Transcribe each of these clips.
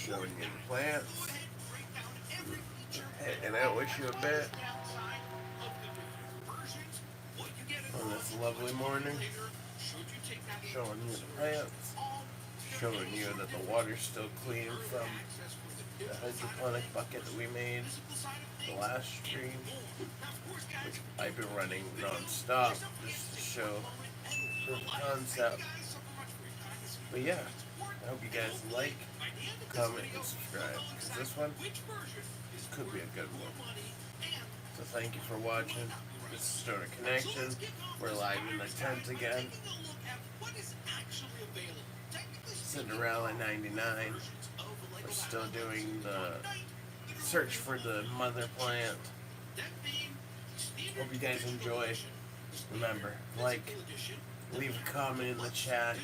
showing you the plants, hanging out with you a bit on this lovely morning, showing you the plants, showing you that the water's still clean from the hydroponic bucket that we made the last stream, which I've been running non-stop just to show the concept. But yeah, I hope you guys like, comment, and subscribe, because this one could be a good one. So thank you for watching. This is Stonerconnection. We're live in the tent again. Cinderella 99. We're still doing the search for the mother plant. Hope you guys enjoy. Remember, like, leave a comment in the chat,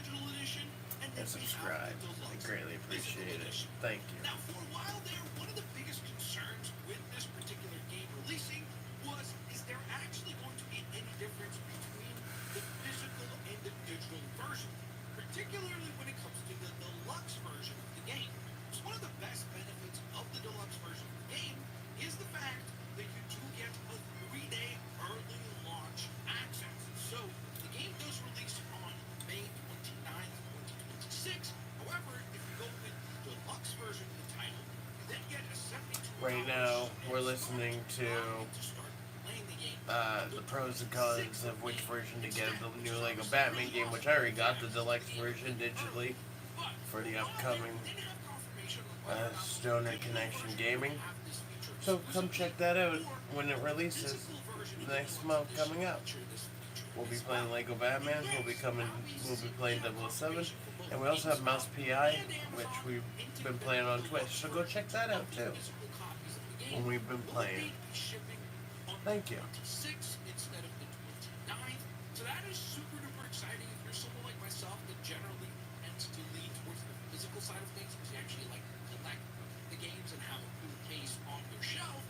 and subscribe. I greatly appreciate it. Thank you. Now, for a while there, one of the biggest concerns with this particular game releasing is there actually going to be any difference between the physical and the digital version, particularly when it comes to the deluxe version of the game. So one of the best benefits of the deluxe version of the game is the fact that you do get a 3-day early launch access. So the game does release on May 29th, 2026. However, if you go with the deluxe version of the title, you then get a 72 right now, we're listening to the pros and cons of which version to get of the new Lego Batman game, which I already got the deluxe version digitally for the upcoming Stonerconnection gaming. So come check that out when it releases next month coming up. We'll be playing Lego Batman, we'll be playing 007, and we also have Mouse PI, which we've been playing on Twitch, so go check that out too, when we've been playing. Thank you. So that is super duper exciting if you're someone like myself that generally tends to lean towards the physical side of things, because you actually like collect the games and have a cool case on your shelf.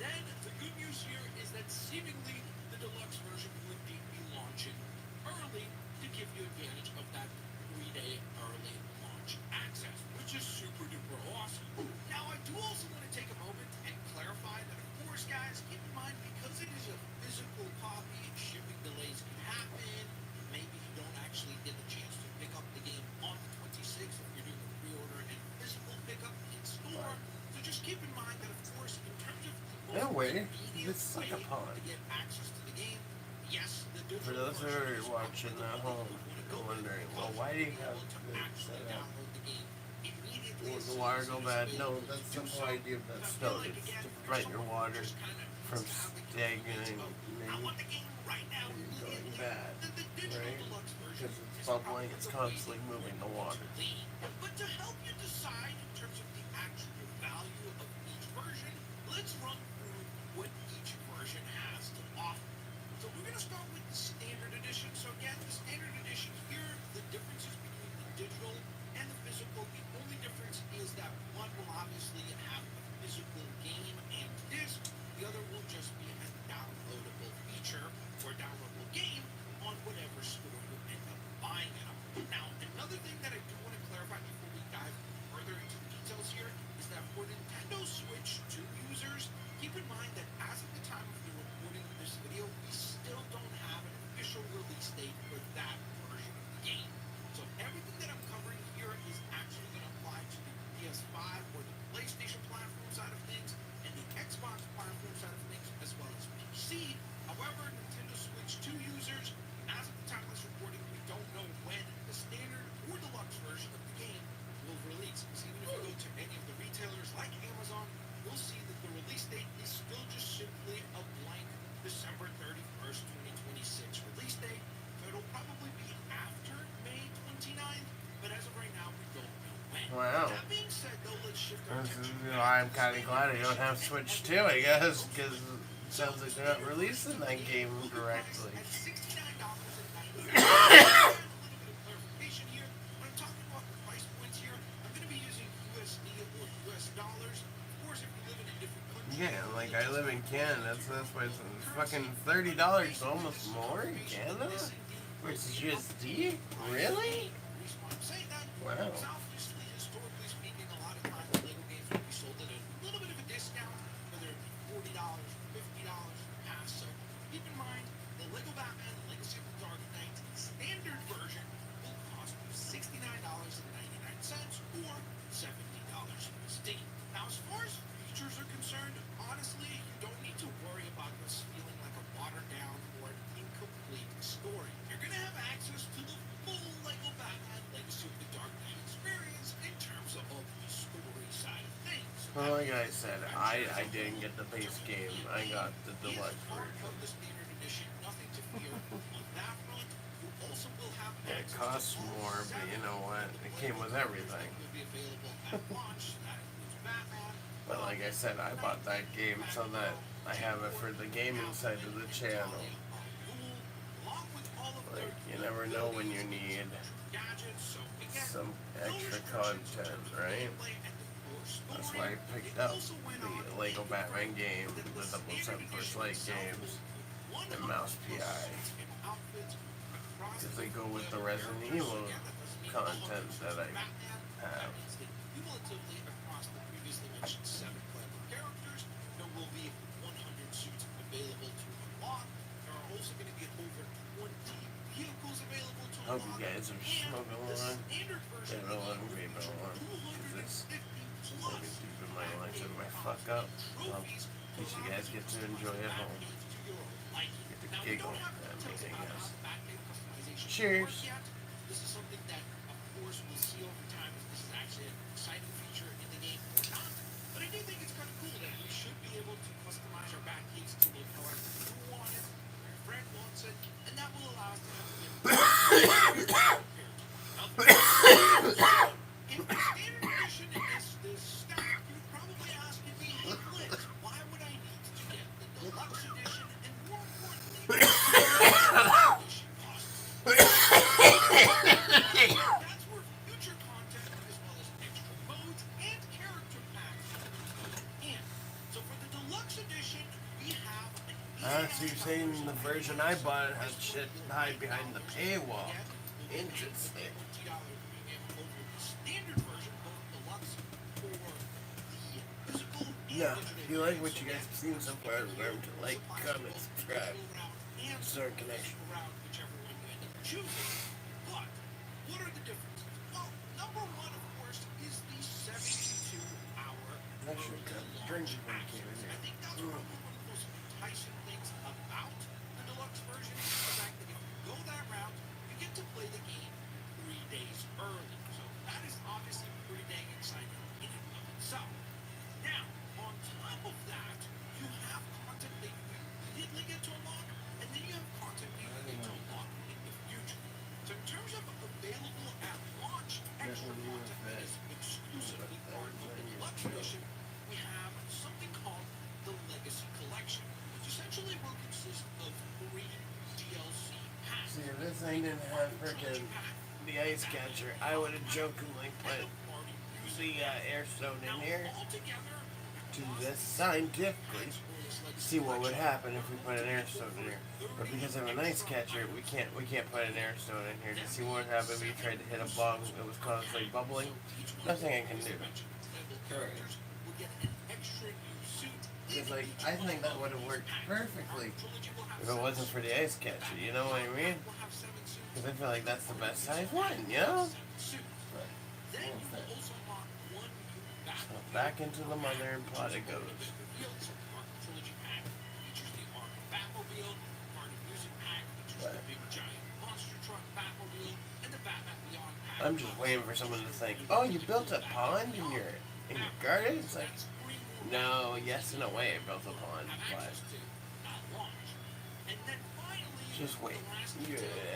Then the good news here is that seemingly the deluxe version would indeed be launching early to give you advantage of that 3-day early launch access, which is super duper awesome. Now, I do also want to take a moment and clarify that, of course, guys, keep in mind, because it is a physical copy, shipping delays can happen. Maybe you don't actually get the chance to pick up the game on the 26th if you're doing a pre-order and physical pickup in store. So just keep in mind that, of course, in terms of the most immediate way to get access to the game, yes, the digital for those who are watching at home, wondering, well, why do you have this set up? Will the water go bad? No, that's the whole idea of that stove. It's to prevent your water from stagnating and going bad, right? Because it's bubbling, it's constantly moving the water. But to help you decide in terms of the actual value of each version, let's run through what each version has to offer. So we're going to start with the standard edition. So again, the standard edition here, the differences between the digital and the physical, the only difference is that one will obviously have a physical game and disc. The other will just be a downloadable feature or downloadable game on whatever store you end up buying it on. Now, another thing that I do want to clarify before we dive further into the details here is that for Nintendo Switch 2 users, keep in mind that as of the time of the recording of this video, we still don't have an official release date for that version of the game. So everything that I'm covering here is actually going to apply to the PS5 or the PlayStation platform side of things and the Xbox platform side of things, as well as PC. However, Nintendo Switch 2 users, as of the time of this recording, we don't know when the standard or deluxe version of the game will release. So even if you go to any of the retailers like Amazon, you'll see that the release date is still just simply a blank December 31st, 2026 release date. So it'll probably be after May 29th, but as of right now, we don't know when. Wow. That being said, though, let's shift our attention. I'm kind of glad I don't have Switch 2, I guess, because it sounds like they're not releasing that game directly. At $69.99. A little bit of clarification here. When I'm talking about the price points here, I'm going to be using USD or US dollars. Of course, if you live in a different country. Yeah, like I live in Canada, so that's why it's fucking $30, almost more in Canada? Versus USD? Really? Wow. Obviously, historically speaking, a lot of times concerned, honestly, you don't need to worry about this feeling like a watered down or an incomplete story. You're gonna have access to the full Lego Batman Legacy of the Dark Knight experience in terms of the story side of things. Well, like I said, I didn't get the base game. I got the deluxe version. The standard edition, nothing to fear on that front. You also will have It access costs to all more, but you know what? It came with everything. will be available at launch. That includes Batman. But like I said, I bought that game so that I have it for the gaming side of the channel. Like, you never know when you need some extra content, right? That's why I picked up the Lego Batman game, the 007 First Light games, and Mouse PI. Because they go with the Resident Evil content that I have. Cumulatively across the previously mentioned 7 playable characters, there will be 100 suits available to unlock. There are also going to be over 20 vehicles available to Hope unlock. you guys are smoking along. Get along, vape along. This fucking stupid my lunch if I fuck up. Well, at least you guys get to enjoy it home. Get to giggle at me, I guess. Cheers. This is something that, of course, we'll see over time if this is actually an exciting feature in the game or not. But I do think it's kind of cool that we should be able to customize our Batcaves to look however you want it, or your friend wants it, and that will allow us to have if the standard edition is this stack, you're probably asking me, hey Blitz, why would I need to get the deluxe edition and more importantly, the edition costs? That's where future content as well as extra modes and character packs come in. So for the deluxe edition, we have So you're saying the version I bought had shit hide behind the paywall. Interesting. Yeah, if you like what you guys have seen so far, remember to like, comment, subscribe. Stonerconnection. But what are the differences? Well, number one, of course, is the 72-hour. I should have got the drink before you came in I here. think that's probably one of the most enticing things about the deluxe version is the fact that if you go that route, you get to play the game 3 days early. So that is obviously pretty dang exciting in and of itself. Now, on top of that, you have content that you immediately get to unlock, and then you have content that you get to unlock in the future. So in terms of available at launch, extra content that is exclusively part of the deluxe edition, we have something called the Legacy Collection, which essentially will consist of 3 DLC packs. See, if this thing didn't have frickin' the ice catcher, I would have jokingly put the air stone in here to this scientifically see what would happen if we put an air stone in here. But because of an ice catcher, we can't put an air stone in here to see what would happen if we tried to hit a bong that was constantly bubbling. Nothing I can do. Because like I think that would have worked perfectly if it wasn't for the ice catcher, you know what I mean? Because I feel like that's the best size one, you know? So back into the mother and plot it goes. I'm just waiting for someone to think, oh, you built a pond in your garden? It's like, no, yes, in a way, I built a pond, but just wait.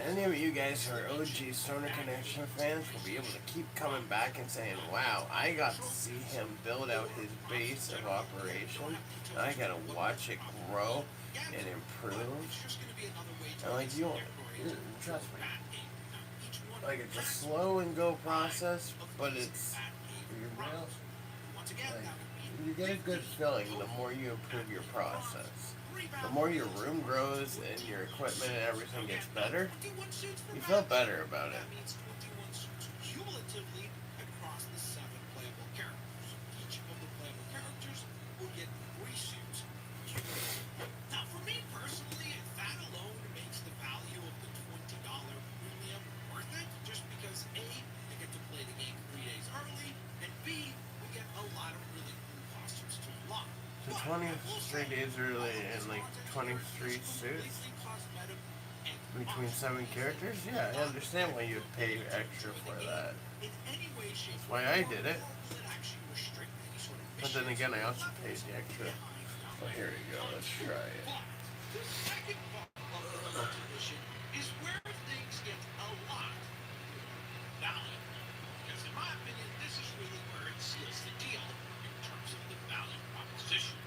Any of you guys who are OG Stonerconnection fans will be able to keep coming back and saying, wow, I got to see him build out his base of operation. I got to watch it grow and improve. And like, you trust me. Like, it's a slow and go process, but it's real. Like, you get a good feeling the more you improve your process. The more your room grows and your equipment and everything gets better, you feel better about it. Cumulatively across the 7 playable characters. Each of the playable characters will get 3 suits. Now, for me personally, that alone makes the value of the $20 premium worth it, just because A, I get to play the game 3 days early, and B, we get a lot of really cool costumes to unlock. To 23 days early and like 23 suits between 7 characters? Yeah, I understand why you'd pay extra for that. That's why I did it. But then again, I also paid the extra. Oh, here we go. Let's try it. The second part of the deluxe edition is where things get a lot valuable. Because in my opinion, this is really where it seals the deal in terms of the value proposition.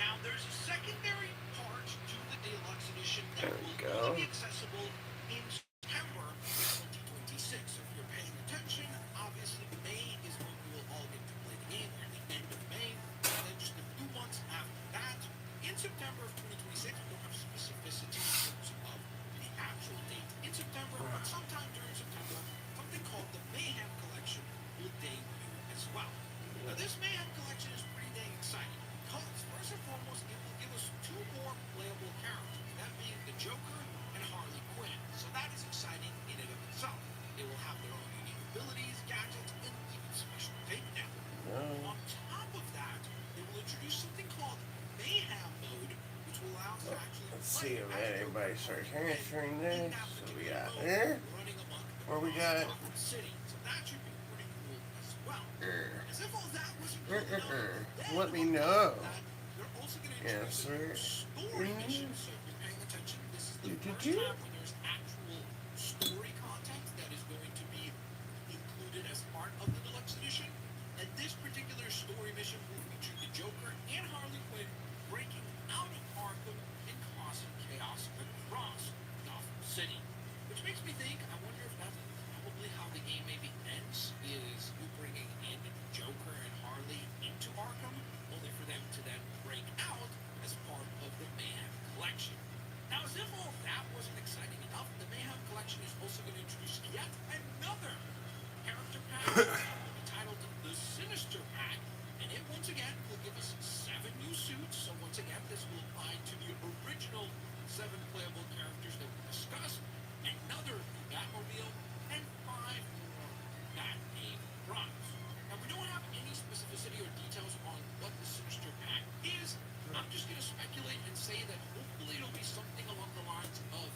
Now, there's a secondary part to the deluxe edition that There we will go. only be accessible in September 2026. So if you're paying attention, obviously May is when we will all get to play the game, or the end of May, and then just a few months after that, in September of 2026, we don't have specificity in terms of the actual date in September, but sometime during September, something called the Mayhem Collection will debut as well. Now, this Mayhem Collection is pretty dang exciting because, first and foremost, it will give us two more playable characters, that being the Joker and Harley Quinn. So that is exciting in and of itself. They will have their own unique abilities, gadgets, and even special takedown. On top of that, they will introduce something called Mayhem Mode, which will allow us to actually Let's play see if as anybody Joker starts and answering in this. that So we particular got mode, there. running amok Where we across got Gotham City. So that should be pretty cool as well. er, As if all that wasn't good enough, then Let me on top know. of that, they're also going to Yes, introduce sir. a story mission. So if you're paying attention, this is the first You? time when there's actual story content that is going to be included as part of the deluxe edition. And this particular story mission will feature the Joker and Harley Quinn breaking out of Arkham and causing chaos across Gotham City. Which makes me think, I wonder if that's probably how the game maybe ends, is you bringing in Joker and Harley into Arkham, only for them to then break out as part of the Mayhem Collection. Now, as if all that wasn't exciting enough, the Mayhem Collection is also going to introduce yet another character pack entitled the Sinister Pack, and it once again will give us 7 new suits. So once again, this will apply to the original 7 playable characters that we discussed, another new Batmobile, and 5 more Batcave props. Now, we don't have any specificity or details on what the Sinister Pack is. I'm just going to speculate and say that hopefully it'll be something along the lines of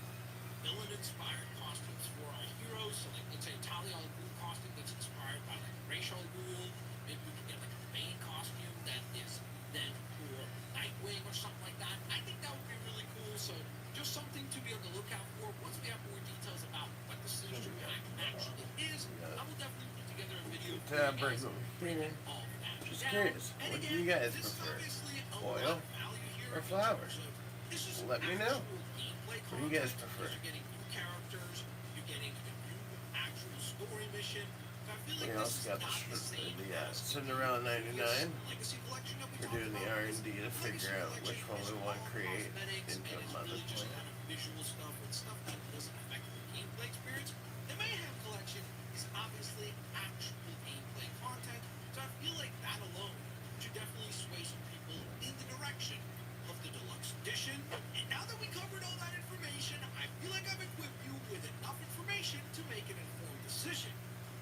villain-inspired costumes for our heroes. So, like, let's say Talia al Ghul costume that's inspired by, like, Ra's al Ghul. Maybe we can get, like, a Bane costume that is then for Nightwing or something like that. I think that would be really cool. So, just something to be on the lookout for. Once we have more details about what the Sinister Pack actually is, I will definitely put together a video for you guys breaking all of that Just down. curious. And What do again, you guys this is prefer? obviously a Oil lot of value here or in flowers? terms of this is Let me know. actual gameplay What do you guys content, prefer? because you're getting new characters, you're getting a new actual story mission. So I feel We like this also is got not the same as Cinderella the 99. Legacy Collection that we We're talked doing the about. R&D to Legacy figure out Collection which one is we want to all create cosmetics into and a it's mother really just plan. kind of visual stuff and stuff that doesn't affect the gameplay experience. The Mayhem Collection is obviously actual gameplay content, so I feel like that alone should definitely sway some people in the direction of the deluxe edition. And now that we covered all that information, I feel like I've equipped you with enough information to make an informed decision.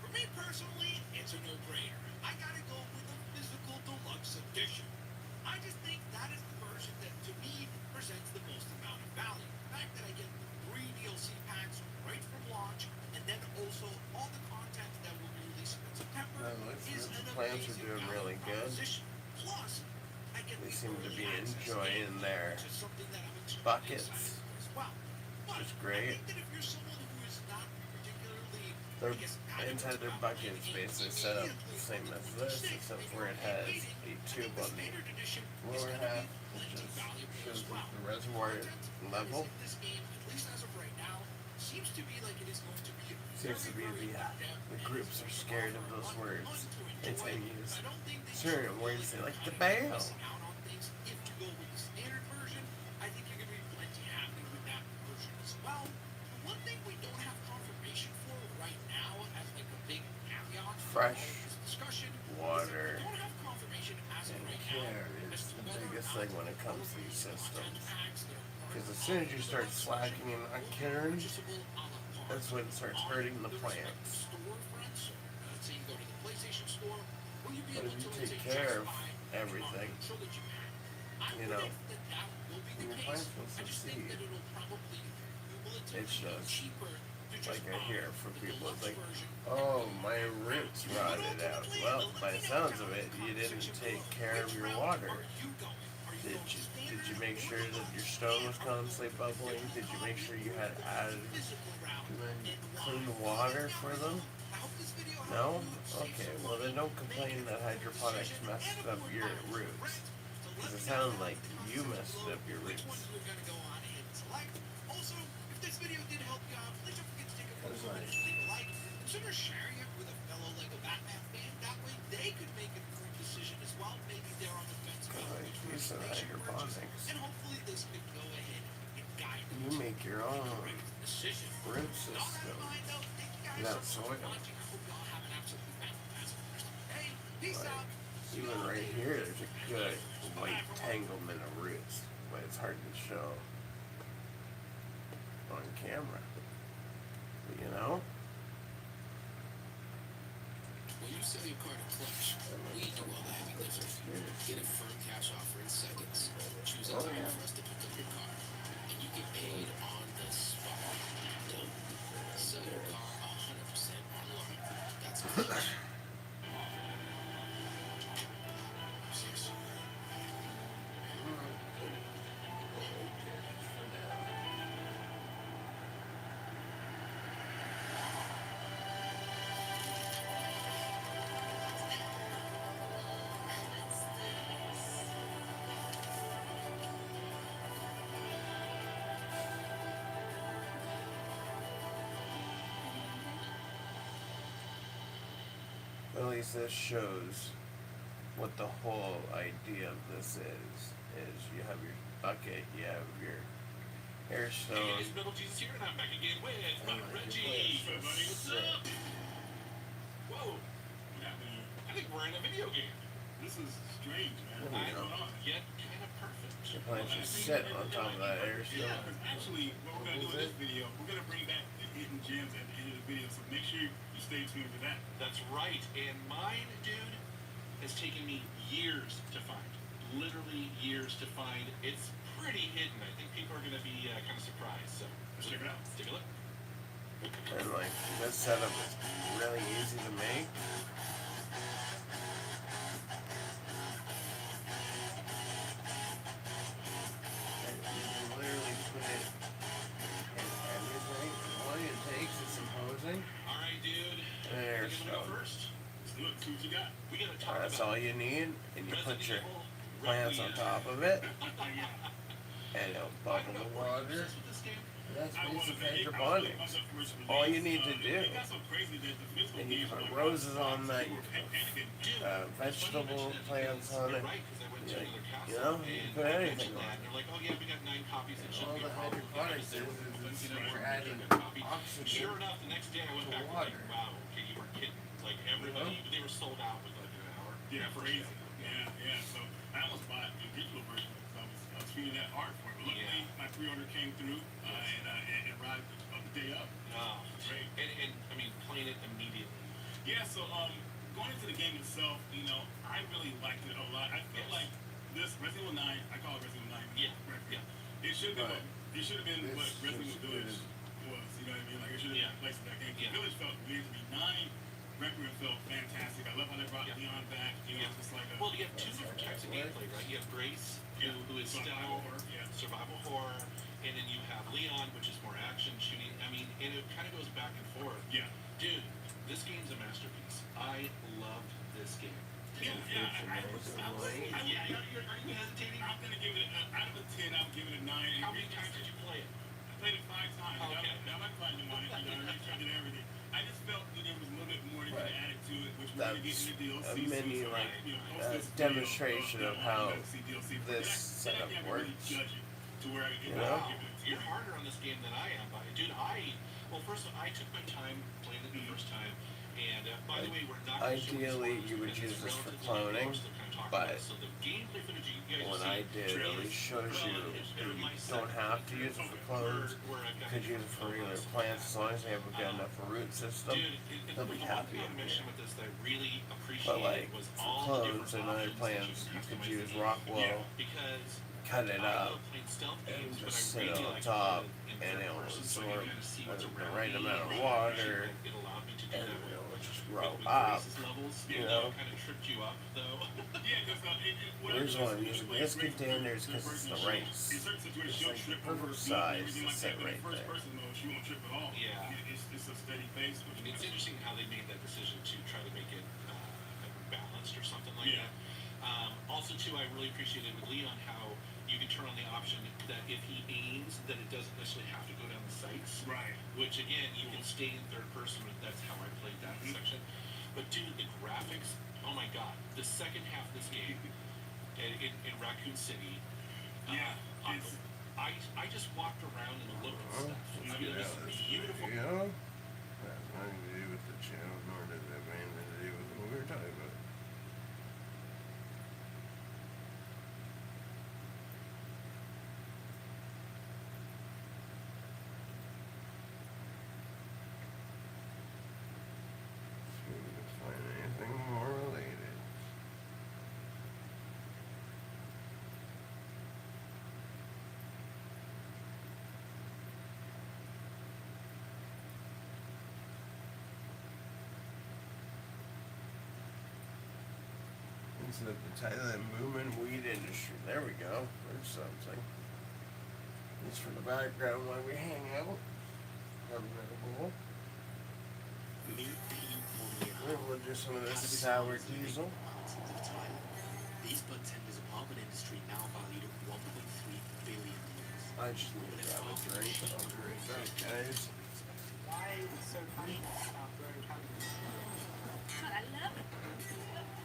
For me personally, it's a no-brainer. I gotta go with the physical deluxe edition. I just think that is the version that, to me, presents the most amount of value. The fact that I get 3 DLC packs right from launch, and then also all the content that will be released in September is an Plans are amazing doing value really good. proposition. Plus, I get They the seem to early be access enjoying game, their which is something that I'm extremely buckets. excited for as well. But Which is I great. think that if you're someone who is not particularly, Their I guess, adamant inside their about playing buckets the game basically set up immediately the same on as the this, 26th, except maybe where it you're has waiting, a I think tube the on the standard edition is lower gonna half, be which plenty is valuable shows as well. the reservoir Content that level. is in this game, at least as of right now, seems to be like it is going to be Seems to be very the in-depth the and groups it's are going to scared of offer those a ton words. to They enjoy. tend to use I don't think that you certain should words feel like like the you're kind of bail. missing out on things if you go with the standard version. I think you're going to be plenty happy with that version as well. The one thing we don't have confirmation for right now, as like a big caveat for all of Fresh this discussion, is that water we don't have confirmation as of and right care now as is to the whether or biggest not thing when it comes all to of these these content systems. packs that are part Because as of soon as you the start deluxe slacking version in on will be caring, purchasable a la carte that's when it starts on hurting the the respective plants. storefronts. So, let's say you go to the PlayStation Store, will you be But able if to, you let's say, take care just of buy everything, controller that you have? I you know, predict that that will be and the your case. plant's supposed I to just think succeed. that it'll probably It's cumulatively be just, cheaper to just like I buy hear from the people, it's deluxe like, version and oh, go my that route. roots But rotted out. ultimately, Well, let by me the know sounds down of in it, the you comment didn't section take below. care of Which your route water. are you going? Are you Did going you did standard you make or sure that your deluxe? stone And was are you constantly going the bubbling? physical Did you make copy sure or you are had you going the added physical route? And why? clean Well, let me water know for below. them? I hope this video helped No? you save Okay, some well money, then don't make complain an that informed hydroponics decision, and messed up avoid your buying for roots. rent. So let Because it me know sounded down like in the comment you section messed below up your which roots. ones you're going to go on and select. Also, if this video did help you out, please don't forget to take a quick That's moment nice. and leave a like. Consider sharing it with a fellow Lego Batman fan. That way they could make an informed decision as well. Maybe they're on the fence Because about I which use version of they should purchase. hydroponics. And hopefully this could go ahead and guide them You to make your the own correct decision. root With all that in system mind, though, thank you guys so without much for soil. watching. I hope you all have an absolutely fantastic rest of your day. Peace Like, out. See even y'all right later. here, there's a And good laters. white Bye, everyone. tanglement of roots, but it's hard to show on camera. But you know? When you sell your car to Clutch, we do all the heavy lifting. Get a firm cash offer in seconds. Choose a Oh time yeah. for us to pick up your car, and you get paid on the spot. Done. Sell your car 100% online. That's Clutch. Six. At least this shows what the whole idea of this is you have your bucket, you have your hair Hey stone, guys, Metal Jesus here, and I'm back again with my and like your Reggie. place Everybody, is what's up? sick. Whoa. What happened here? I think we're in a video game. This is strange, man. There What's you go. going on? Yet kind of perfect. Your plants just sit on top of that air Yeah, stone. because actually, what we're going to do in this video, we're going to bring back the hidden gems at the end of the video, so make sure you stay tuned for that. That's right, and mine, dude, has taken me years to find. Literally years to find. It's pretty hidden. I think people are going to be kind of surprised, so let's check it out. Let's take a look. And like this setup is really easy to make. And you can literally put it in everything. All it takes is some hosing All right, dude. and an air You want to go stone. first? Let's do it. See what you got. We got to talk That's about all you need, and you put Resident your Evil plants on Requiem. top of it, Yeah. and it'll I bubble don't know, the were you water. obsessed with this game? That's I was. basic I was hydroponics. up for some All you release. need to do. It got so crazy that the physical And you games put were like, roses on that, you people were panicking. Dude, put it's funny you vegetable mention that plants because on you're it. right, 'cause I went to Yeah, another castle you know, you and put I anything mentioned on that, it. and they're like, oh yeah, we got 9 copies. It And shouldn't all be a the problem. hydroponics Yeah, is but, you know, we're we're adding a copy. oxygen Sure enough, the next day I went to back water. and like, wow, okay, you weren't kidding. Like everybody, they were sold out within like an hour. Yeah, First crazy. day. Yeah. So I almost bought the digital version because I was feeling that hard for it. But luckily, Yeah. my pre-order came through and it arrived the day up. Oh, Great. and I mean, playing it immediately. Yeah. So going into the game itself, I really liked it a lot. I feel like this Resident Evil 9, I call it Resident Evil 9. Yeah. Requiem. It should have been. Right. It should have been This what Resident is Evil Village good. was. You know what I mean? Like it should have Yeah. been placed in that game. Yeah. Village felt weird to me. 9 Requiem felt fantastic. I love how they brought Yeah. Leon back. Yeah. It's just like a. Well, you have 2 different types of gameplay, right? You have Grace, who is Survival stealth, horror, yeah. survival horror, and then you have Leon, which is more action shooting. I mean, and it kind of goes back and forth. Yeah. Dude, this game's a masterpiece. I loved this game. Yeah, Yeah, are you hesitating? I'm gonna give it out of a 10. I'll give it a 9. How many times did you play it? I played it 5 times. Okay. I'm not finding one. I did everything. I just felt that there was a little bit more that could Right. add to it, which we're gonna get That's in the DLC. a mini, so, like, post this video demonstration of how DLC. this Then I setup can really works. judge it to where I You know? give it a 10. You're harder on this game than I am, buddy. Dude, well, first of all, I took my time playing it the first time, and by the way, we're not gonna show you Ideally, spoilers you would because use it's this for relatively new, cloning. so kind of talk but about. So the gameplay footage you guys what see, I did at least shows you that you don't have to use it for clones. You could use it for regular plants as long as they have a good enough root system. Dude, They'll be happy I in mentioned here. with this that I really But appreciated like was for all the clones different and other options that plants, you customize could the use game. Rockwell, Because cut it I up, love playing stealth and games, but just I sit really on like top, playing and in it third will person, so I absorb can kind of see what's the around right me. amount of And I water, appreciate that it allowed me to do and that it will just with grow the up. crisis levels. You know. Kind of tripped you up though. Here's one using this containers because it's the right, it's like the perfect size to sit right there. Yeah. It's a steady pace. It's interesting how they made that decision to try to make it balanced or something like that. Also, too, I really appreciated with Leon how you can turn on the option that if he aims, that it doesn't necessarily have to go down the sights. Right. Which again, you can stay in third person. That's how I played that section. But dude, the graphics, oh my god, the second half of this game in Raccoon City. I just walked around and looked at stuff. I mean, it was beautiful. You know, that has nothing to do with the channel, nor does it have anything to do with what we were talking about. See if we can find anything more related. Instead of the Thailand movement weed industry. There we go. There's something. It's for the background while we hang out. Maybe we'll do some of this sour diesel. These bud tenders are an industry now valued at $1.3 billion. I just need to grab a drink. I'll be right back, guys. Why is it so funny about growing cannabis? I love it.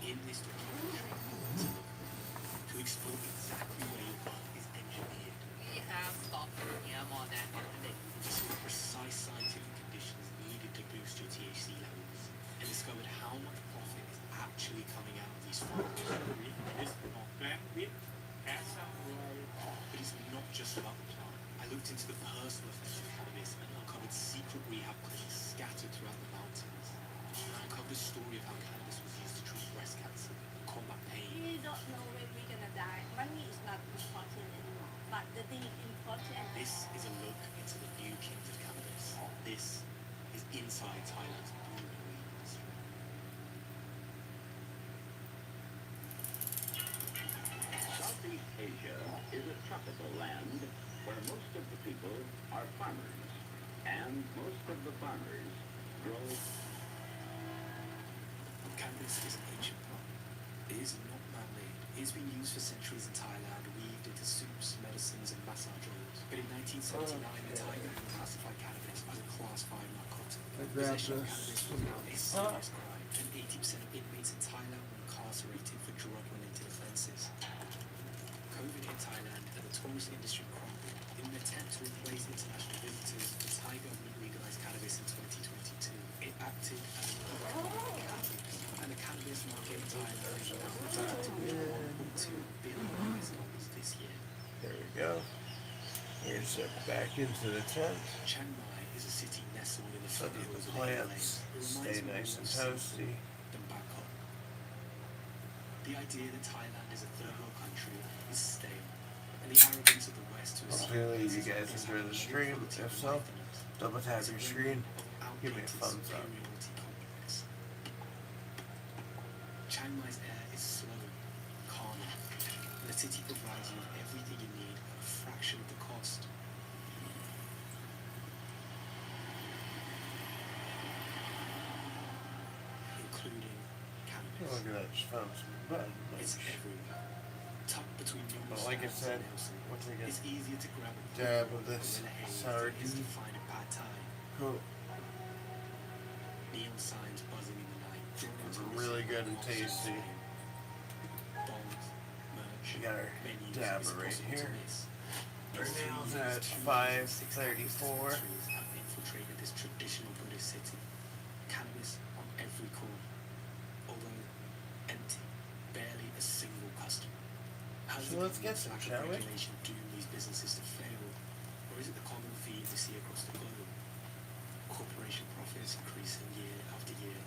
In this documentary, to explore exactly where your bud is engineered, We have stopped here more than a day. we saw the precise scientific conditions needed to boost your THC levels, and discovered how much profit is actually coming out of these farms. But it's not just about the plant. I looked into the personal effects of cannabis and uncovered secret rehab clinics scattered throughout the mountains. I uncovered the story of how cannabis was used to treat breast cancer and combat pain. We don't know when we're gonna die. Money is not important anymore. But the thing is important. This is a look into the new kings of cannabis. This is inside Thailand's booming weed industry. Southeast Asia is a tropical land where most of the people are farmers, and most of the farmers grow. Cannabis is an ancient plant. It is not man-made. It has been used for centuries in Thailand, weaved into soups, medicines, and massage oils. But in 1979, the Thai government classified cannabis as a Class 5 narcotic. Possession of cannabis was now a serious crime, and 80% of inmates in Thailand were incarcerated for drug-related offences. COVID hit Thailand, and the tourist industry crumbled. In an attempt to replace international visitors, the Thai government legalized cannabis in 2022. It acted as a catalyst, and the cannabis market in Thailand is now projected to be $1.2 billion this year. There we go. Here's it back into the tent. Chiang Mai is a city nestled in the So that foothills the of Himalayas. plants It stay reminds me nice more and of Singapore toasty. than Bangkok. The idea that Thailand is a third world country is stale, and the arrogance of the West to assume Hopefully you places guys like this enjoy have the no stream. quality If of so, life in it. double tap It's a your screen. remnant of Give me a outdated thumbs up. superiority complex. Chiang Mai's air is slow, calming, and the city provides you with everything you need at a fraction of the cost. Including cannabis. Look at that, just found some bud. It's everywhere. Tucked between numerous But like I stands said, in Nelson, once I get it's easier to grab a dab bowl of this vanilla haze sour than it is to tea. find a pad thai. Cool. Neon signs buzzing in the night. It's really good and tasty. Bongs, merch, We got our menus dabber is right possible to here. miss. Right now it's These at 5:34. 206 countries have infiltrated this traditional Buddhist city. Cannabis on every corner. Although empty, barely a single Has So the let's get government's some, lack shall of we? regulation doomed these businesses to fail? Or is it the common theme we see across the globe? Corporation profits increasing year after year,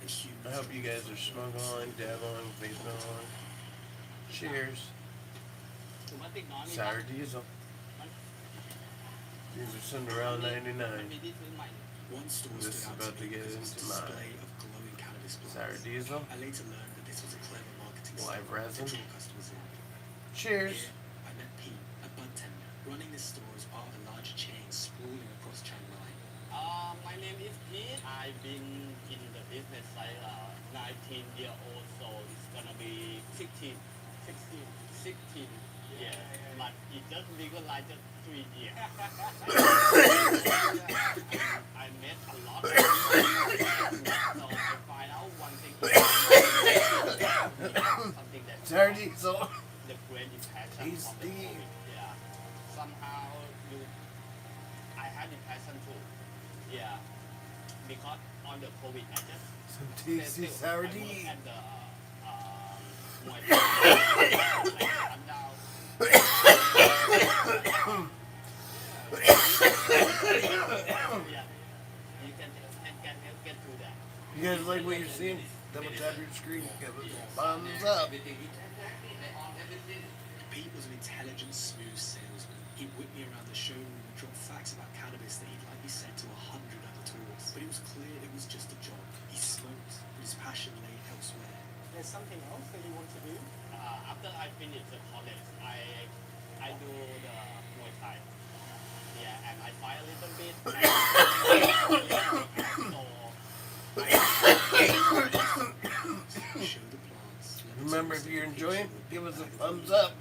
and humans... I hope you guys are smug on, dab on, vaping on. Cheers. Sour diesel. These are Cinderella 99. One store This is stood out about to to me get because of its into mine. display of glowing cannabis plants. Sour diesel. I later learned that this was a clever marketing Live stunt resin. to draw customers in. Cheers. Here, I met Pete, a bud tender, running this store as part of a larger chain sprawling across Chiang Mai. My name is Pete. I've been in the business like 19 years old, so it's gonna be 16 years. But it just legalized just 3 years. I met a lot of people, so I find out one thing. Something that Sour diesel. the great impression He's of the the- COVID. Yeah. Somehow I had impression too. Yeah. Because on the COVID I just Some tasty sour I work D. at the Muay Thai. Like, I'm down. Yeah. You can get through that. You guys like what you're seeing? Double tap your screen. Give us thumbs up. Pete was an intelligent, smooth salesman. He'd whip me around the showroom and drop facts about cannabis that he'd likely said to 100 other tourists. But it was clear it was just a job. He smoked, but his passion lay elsewhere. There's something else that you want to do? After I finish the college, I do the Muay Thai. Yeah, and I fight a little bit. Show the plants. let the Remember, if tourists you're take a enjoying, picture give us a with thumbs the up.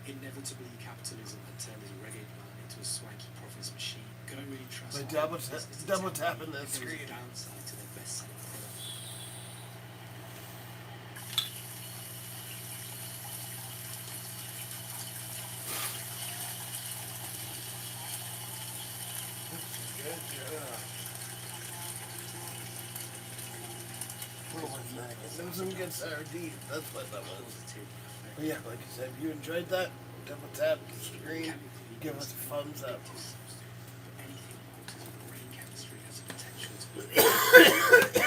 Inevitably, capitalism had turned his reggae plant into a swanky profits machine. Could I really trust By my double business to double tell me tapping that if there was a screen. downside to their best-selling product? That was some good sour D. That's what that was. Positive effect. But yeah, like I said, if you enjoyed that, double tap the screen. Give us a thumbs up. But anything that alters your brain chemistry has the potential to be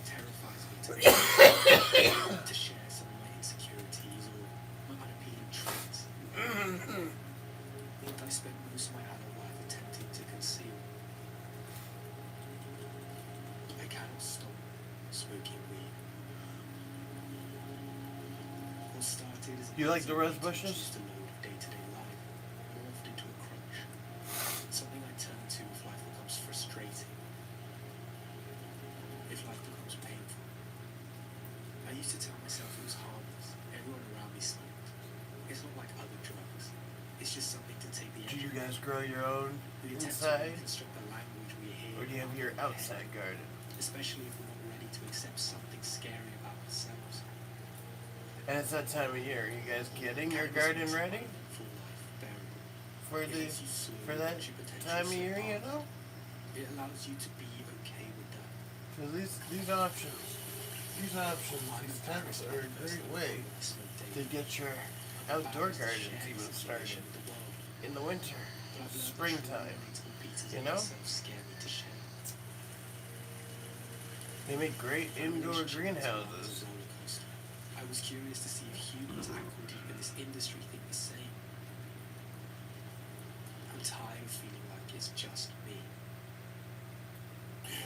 terrifies me to share some of my insecurities or my unappealing traits. What I spent most of my adult life attempting to conceal. I cannot stop smoking weed. What started as an You like the easy rose way to bushes? reduce the load of day-to-day life morphed into a crutch. Something I turn to if life becomes frustrating. If life becomes painful. I used to tell myself it was harmless. Everyone around me smoked. It's not like other drugs. It's just something to take the Do edge you off. guys grow your own We attempt to inside? reconstruct the language we hear. Or do you have your in our head, outside garden? especially if we're not ready to accept something scary about ourselves. And it's that time of year. You guys getting your Cannabis garden makes ready life and full life bearable. for It the lets you slow for that what your potential time of so year? You far. know, It allows you to be okay with that. because these options, these temps are a great way to get your outdoor gardens even started in the winter, springtime. You know? They make great indoor greenhouses. I was curious to see if humans active in this industry think the same. I'm tired of feeling like it's just me.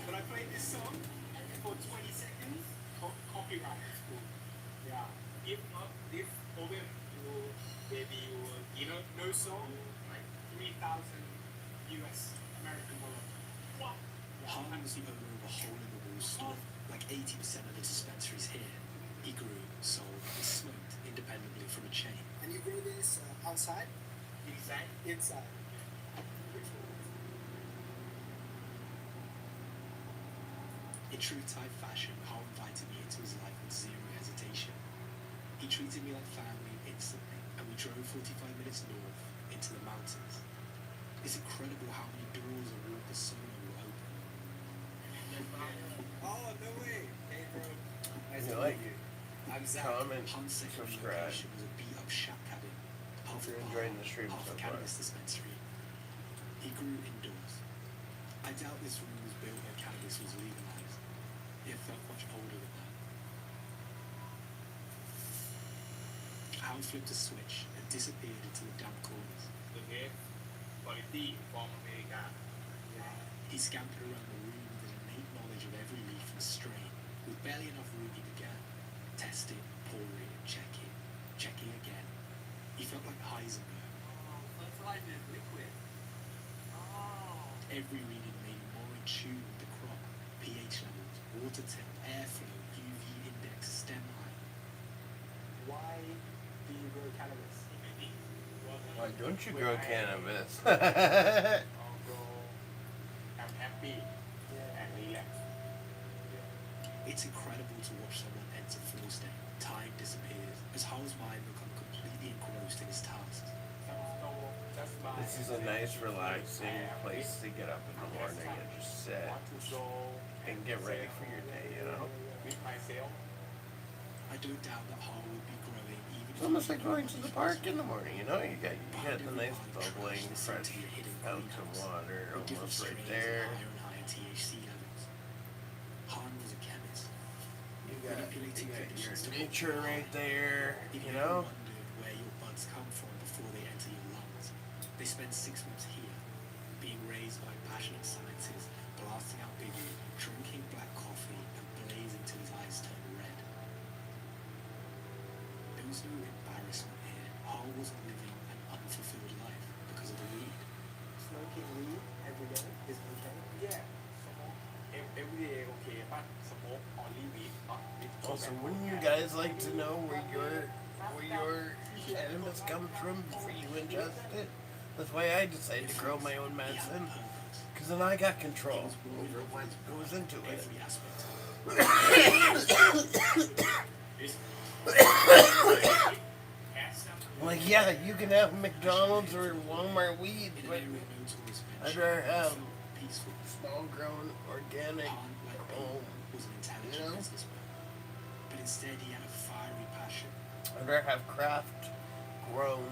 When I play this song for 20 seconds, copyright is cool. Yeah. If not this problem, maybe you will, no song, like 3,000 US American dollar. What? Harlan was the owner of a hole-in-the-wall store. Like 80% of the dispensaries here, he grew, sold, and smoked independently from a chain. And you grow this outside? Inside? Inside. In true Thai fashion, Hal invited me into his life with zero hesitation. He treated me like family instantly, and we drove 45 minutes north into the mountains. It's incredible how many doors a walker solo will open. Oh, no way. Hey, bro. You like comment, Han's second subscribe. location was a beat-up shack cabin, half If a you're bar, enjoying the stream half so a far. cannabis dispensary. He grew indoors. I doubt this room was built when cannabis was legalized. It felt much older than that. Han flipped a switch and disappeared into the damp corners. The best quality from America. He scampered around the room with an innate knowledge of every leaf and strain. With barely enough room, he began. Test it, pour it, check it again. He felt like Heisenberg. Fertilizer is liquid. Every reading made him more in tune with the crop, pH levels, water temp, airflow, UV index, stem height. Why do you grow cannabis? Why don't you grow cannabis? I'm happy and relaxed. It's incredible to watch someone enter floor state. Time disappears as Hull's mind becomes completely engrossed in his tasks. This is a nice, relaxing place to get up in the morning and just sit and get ready for your day, you know? With myself. I don't doubt that Hull would be growing even It's almost like going to the park in the morning, you know? You got the nice bubbling, fresh fountain water almost right there. Higher and higher THC levels. Han was a chemist. You got Manipulating your conditions to nature right there, If you you know? ever wondered where your buds come from before they enter your lungs, they spend 6 months here, being raised by passionate scientists, blasting out big, drinking black coffee, and blazing till his eyes turn red. There was no embarrassment here. Hall wasn't living an unfulfilled life because of the weed. Smoking weed every day is okay. Yeah, smoke every day okay, but smoke only weed, not with Also, tobacco. wouldn't you guys like to know where your cannabis comes from before you ingest it? That's why I decided to grow my own medicine, because then I got control over what goes into it. Every aspect. Like, yeah, you can have McDonald's or Walmart weed, In an but area known to his I'd venture, rather have peaceful. small grown, organic, Han, like home. Pete, was an intelligent You know? businessman. But instead he had a fiery passion. I'd rather have craft grown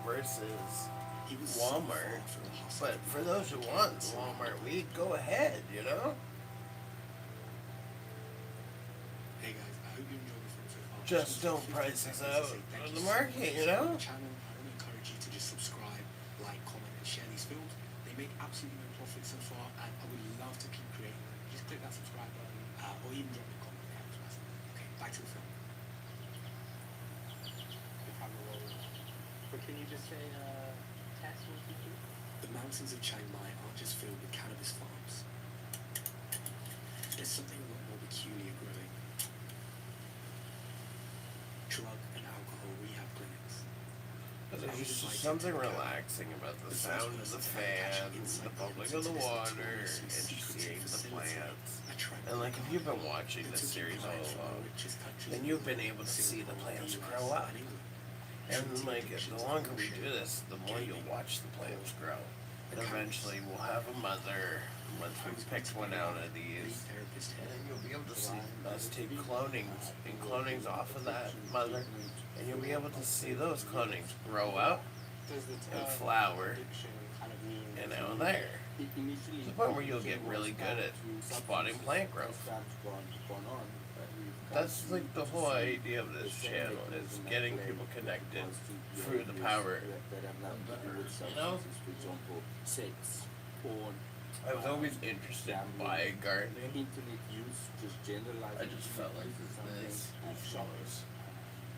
versus He was Walmart. so far from the hustle. But for those who want Walmart weed, go ahead, you know? Hey guys, I hope you enjoyed the film so far. Just don't price us out on the market, you know? Channel, I want to encourage you to just subscribe, like, comment, and share these films. They make absolutely no profit so far, and I would love to keep creating. Just click that subscribe button, or even drop me a comment. Okay, back to the film. The camera rolls. But can you just say test what you do? The mountains of Chiang Mai aren't just filled with cannabis farms. There's something a lot more peculiar growing. Drug and alcohol rehab clinics. There's just something relaxing about the sound of the fan, the bubbling of the water, and just seeing the plants. And like, if you've been watching this series all along, then you've been able to see the plants grow up. And like, the longer we do this, the more you'll watch the plants grow. And eventually we'll have a mother, once we've picked one out of these, and then you'll be able to see us take clonings and clonings off of that mother, and you'll be able to see those clonings grow up Does the and term flower, addiction kind of mean and out there. it initially To the point where you'll get really good at spotting plant growth. That's like the whole idea of this channel, is getting people connected through the power. You know? I was always interested in buying gardening. Internet use just generalized. I just felt like this was the most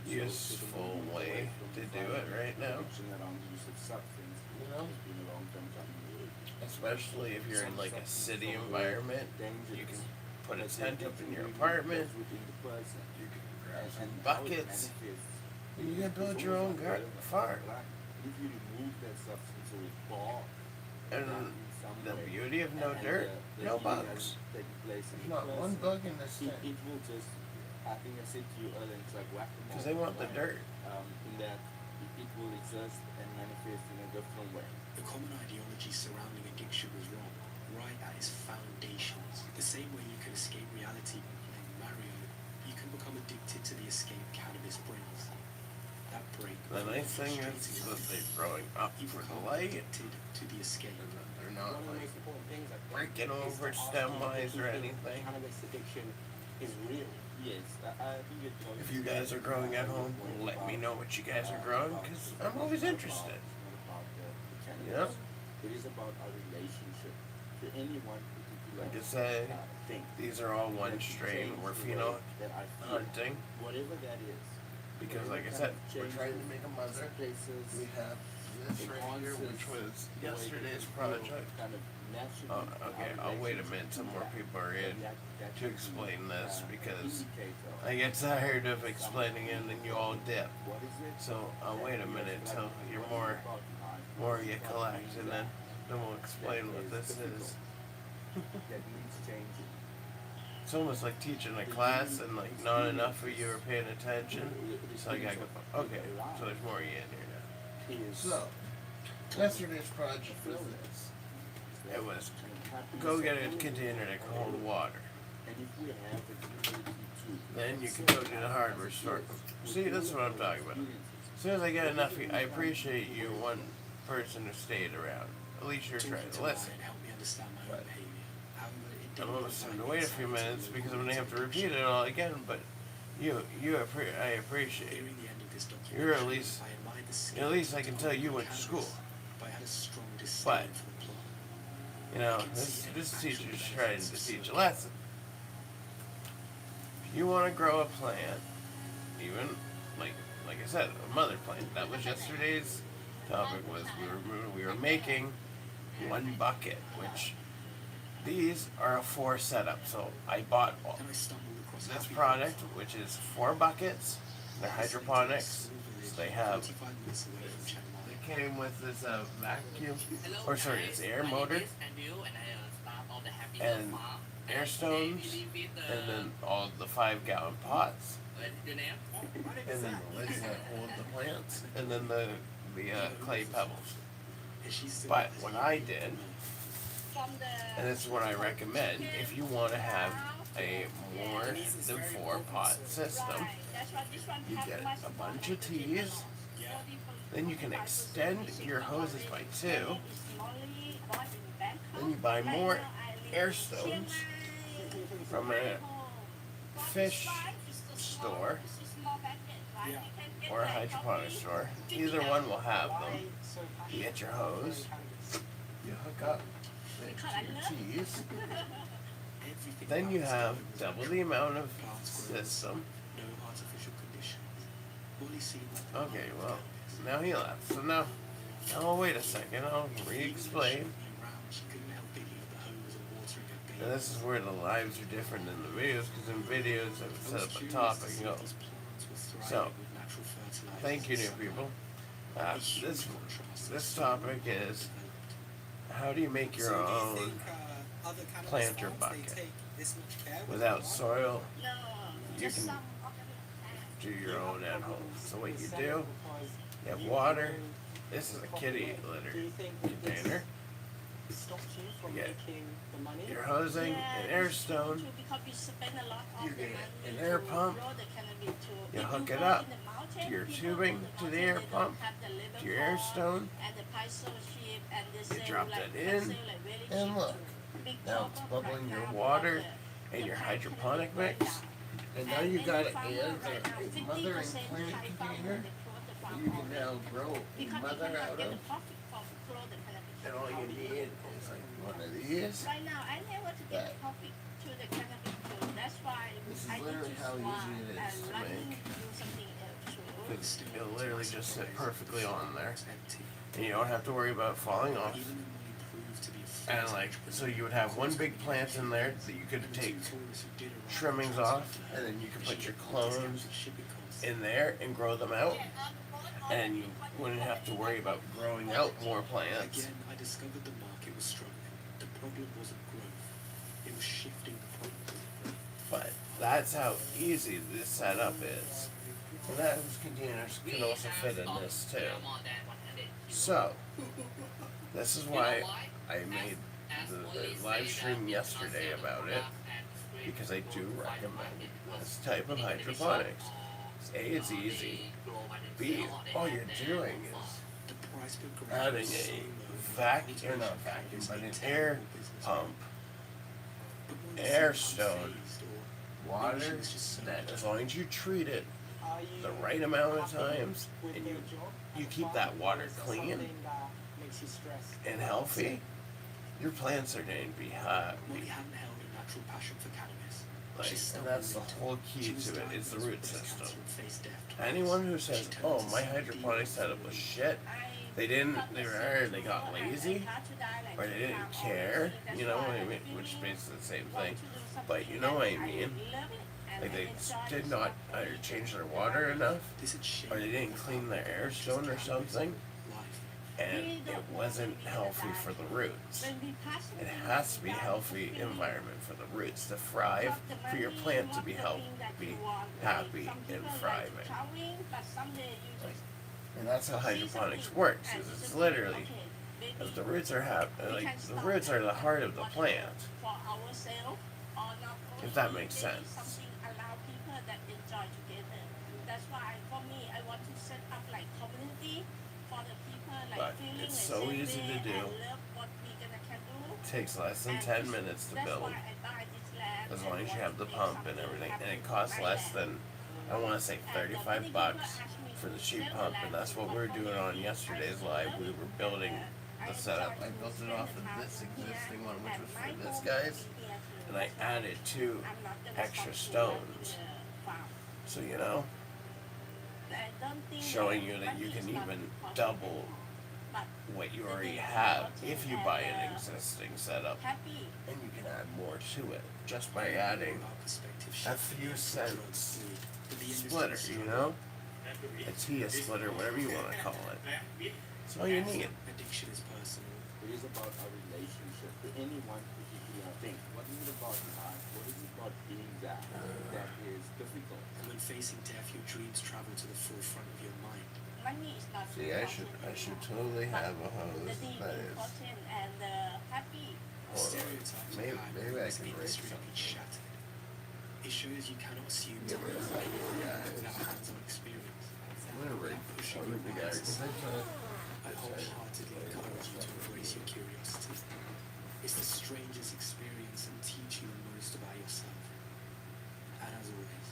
useful way to do it right now. You know? Especially if you're in like a city environment, you can put a tent up in your apartment, you can grab some buckets, and you can build your own farm. If you remove that substance or it bought, And the beauty of no dirt, no bugs. There's not one bug in this It tent. will just, I think I said to you earlier, it's like whack-a-mole. Because they want the dirt. In that it will exist and manifest in a different way. The common ideology surrounding addiction was wrong, right at its foundations. The same way you can escape reality by playing Mario, you can become addicted addicted to the escape cannabis brings. That break. The nice thing is that they're growing up People for the can't be light. addicted to the escape. They're not One of the like most important things I think breaking is over to ask stem people wise if or you think anything. Cannabis addiction is real. Yes, I think it's If you guys are growing at home, let me know what you guys are growing, because I'm always interested. You know? It is about our relationship to any one particular Like I say, thing. these are all one strain. We're pheno That I feel, hunting, whatever that is. because like I said, we're trying to make a mother. Places, We have this right here, which was yesterday's project. kind of naturally Oh, okay, I'll wait a minute till more people are in to explain this, because I get tired of explaining it and you all dip. What is it? So I'll wait a minute till you're more you collect, and then we'll explain what this is. That needs changing. It's almost like teaching a class and like not enough of you are paying attention. So I gotta go. Okay, so there's more of you in here now. So yesterday's project was this. It was go get a container to hold water. And if we have the ability to, Then you can go to the hardware store. See, that's what I'm talking about. As soon as I get enough, I appreciate you, one person who stayed around. At least you're trying to listen. It helped me understand my own behavior. However, it I'm didn't almost provide time to me wait a insight few into minutes the because I'm role gonna have to of repeat it all again. But I appreciate. Nearing the end of this documentary, You're at least, I admired the skill at least I to can talk tell you about went to school. cannabis, but I had a strong But disdain for the plot. you know, this teacher's trying to teach a lesson. If you want to grow a plant, even like I said, a mother plant. That was yesterday's topic. Was we were making one bucket, which these are a 4 setup. So I bought all, Then I stumbled across this Happy product, Farm. which is 4 buckets. They're hydroponics. So they have. 45 minutes away from Chiang Mai. It came with this vacuum, or sorry, it's air motor, and air stones, and then all the 5-gallon pots, and then the lids that hold the plants, and then the clay pebbles. And she's still But what I did, From the and this is what I recommend, if you want to have a more than 4-pot system, right, that's why this one you have get much a bunch more of teas. Then you can extend your hoses by 2. Then you buy more air stones from a fish store or a hydroponic store. Either one will have them. You get your hose, you hook up your teas, everything then about you this have garden was double natural. the amount of Plants grown, system. no artificial conditions. Only seemed like the Okay, life of well, cannabis. now he left. So now I'll wait a second, I'll re-explain. She couldn't help picking up the hose and watering her baby. And this is where the lives are different than the videos, because in videos I would set up a topic and go, So, thank you, new people. This topic is, how do you make your own planter bucket without soil? You can do your own at home. So what you do, you have water. This is a kitty litter container. You get your hosing, an air stone. You get an air pump. You hook it up to your tubing, to the air pump, to your air stone. You drop that in, and look, now it's bubbling your water and your hydroponic mix. And now you got it in a mothering plant container. You can now grow a mother out of. And all you need is like one of these. Right now, I never to get That. a topic to the cannabis too. That's why This is I need literally to how swap easy it is and to let me make. do something else too. It's, it'll literally just sit perfectly on there. And you don't have to worry about falling off. And like, so you would have one big plant in there that you could take trimmings off, and then you could put your clones in there and grow them out. And you wouldn't have to worry about growing out more plants. Again, I discovered the market was struggling. The problem wasn't growth. It was shifting the problem. But that's how easy this setup is. And those containers can also fit in this too. So, this is why I made the live stream yesterday about it. because I do recommend this type of hydroponics. A, it's easy. B, all you're doing is The price per gram adding is so a low, or not vacuum, but an air business. pump, But one air seems stone, unfazed, or water, maybe she's just so that as long as you treat it Are you the right amount of happy times with and the you job you as a keep farmer, that water or is there clean something that makes you stressed? and healthy, your plants are going to be happy. Molly hadn't held a natural passion for cannabis. Like, She's and that's the stubborn. whole She key was to it, is the diagnosed root with breast system. cancer and faced death twice. Anyone who She says, turned oh, to my CBD hydroponic setup was shit, they got lazy, or they didn't care, you know what I mean, which is basically the same thing, but you know what I mean, like they did not either change their water enough, This had shaped or they didn't clean their air stone or something, life. and it wasn't healthy for the roots. It has to be healthy environment for the roots to thrive, for your plant to be healthy, be happy and thriving. And that's how hydroponics works. Is it's literally, if the roots are like the roots are the heart of the plant. If that makes sense. That's why for me, I want to set up like community for the people like But feeling it's the so same easy to way do. and love what we can do. It takes less than And 10 minutes to that's build, why I buy this land as long and as you want have to the make pump and something everything, happen and it with costs my less land. than, I want to say $35 for the cheap pump, and that's what we were doing on yesterday's live. We were building the setup. I built it off of this existing one, which was for this guy's, and I added 2 extra stones. So you know, showing you that you can even double what you already have if you buy an existing setup, and you can add more to it just by adding a few cents splitter, you know, a Tia splitter, whatever you want to call it. That's all you need. Addiction is personal. It is about our relationship to any one particular thing. What is it about art? What is it about being that is difficult? And when facing death, your dreams travel to the forefront of your mind. Money is not See, I should totally have a hose the thing that is. important and happy. Hold on. Stereotypes Maybe, of how maybe I this can raise industry have been something. shattered. It shows you cannot assume Give time it a second, guys. without hands-on experience. I'm gonna rate Pushing some your of the guys. boundaries. I wholeheartedly encourage you to embrace your curiosity. It's the strangest experience and teach you the most about yourself. And as always,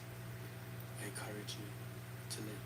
I encourage you to live.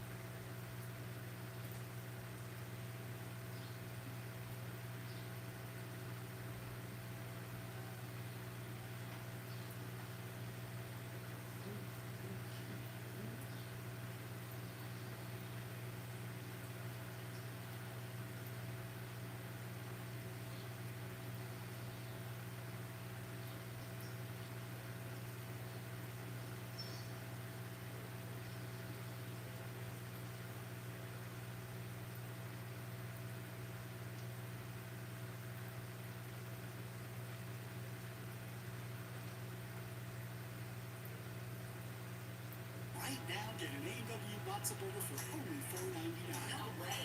Right now, get an AW Matzo Burger for only $4.99. No way.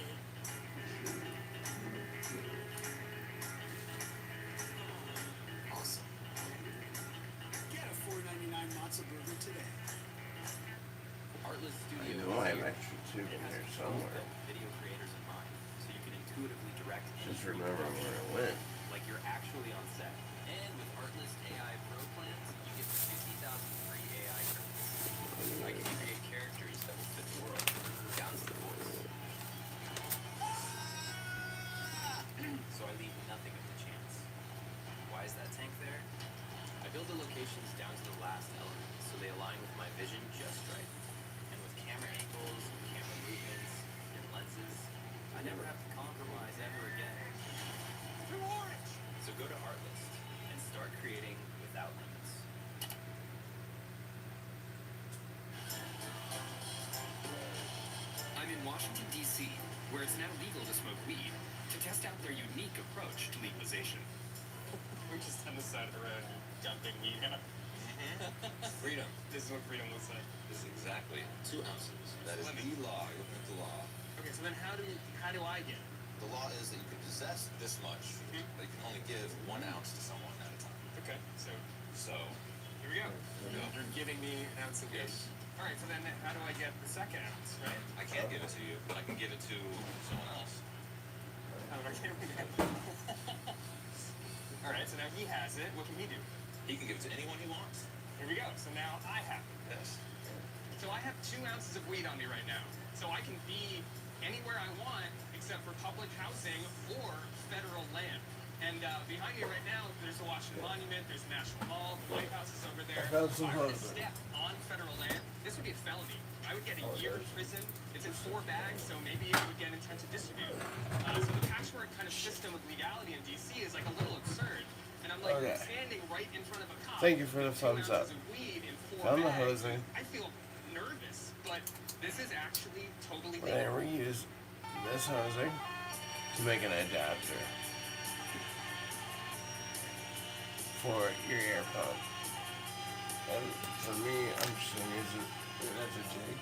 Awesome. Get a $4.99 Matzo Burger today. Artlist I Studio know I have extra tube in here somewhere. video creators in mind, so you can intuitively direct Just remember where it went. like you're actually on set. And with Artlist AI Pro plans, you get 50,000 free AI credits. I can create characters that will fit the world, down to the voice. So I leave nothing up to chance. Why is that tank there? I build the locations down to the last element, so they align with my vision just right. And with camera angles, camera movements, and lenses, I never have to compromise ever again. Too orange. So go to Artlist and start creating without limits. I'm in Washington, D.C., where it's now legal to smoke weed, to test out their unique approach to legalization. We're just on the side of the road dumping weed in a. Freedom. This is what freedom looks like. This is exactly 2 ounces. That is the law. You're looking at the law. Okay, so then how do I get it? The law is that you can possess this much, but you can only give 1 ounce to someone at a time. Okay, so So Here we go. You're giving me an ounce of this. All right, so then how do I get the second ounce, right? I can't give it to you, but I can give it to someone else. How do I get it? All right, so now he has it. What can he do? He can give it to anyone he wants. Here we go. So now I have it. Yes. So I have 2 ounces of weed on me right now. So I can be anywhere I want except for public housing or federal land. And behind me right now, there's the Washington Monument, there's the National Mall, the White House is over there. If I were to step on federal land, this would be a felony. I would get a year in prison. It's in 4 bags, so maybe it would get intent to distribute. So the patchwork kind of system of legality in D.C. is like a little absurd. And I'm like standing right in front of a cop. Thank you for the with 2 thumbs up. ounces of weed in 4 Found the bags. hosing. I feel nervous, but this is actually totally And I legal. reuse this housing to make an adapter for your air pump. And for me, I'm just gonna use it as a jig.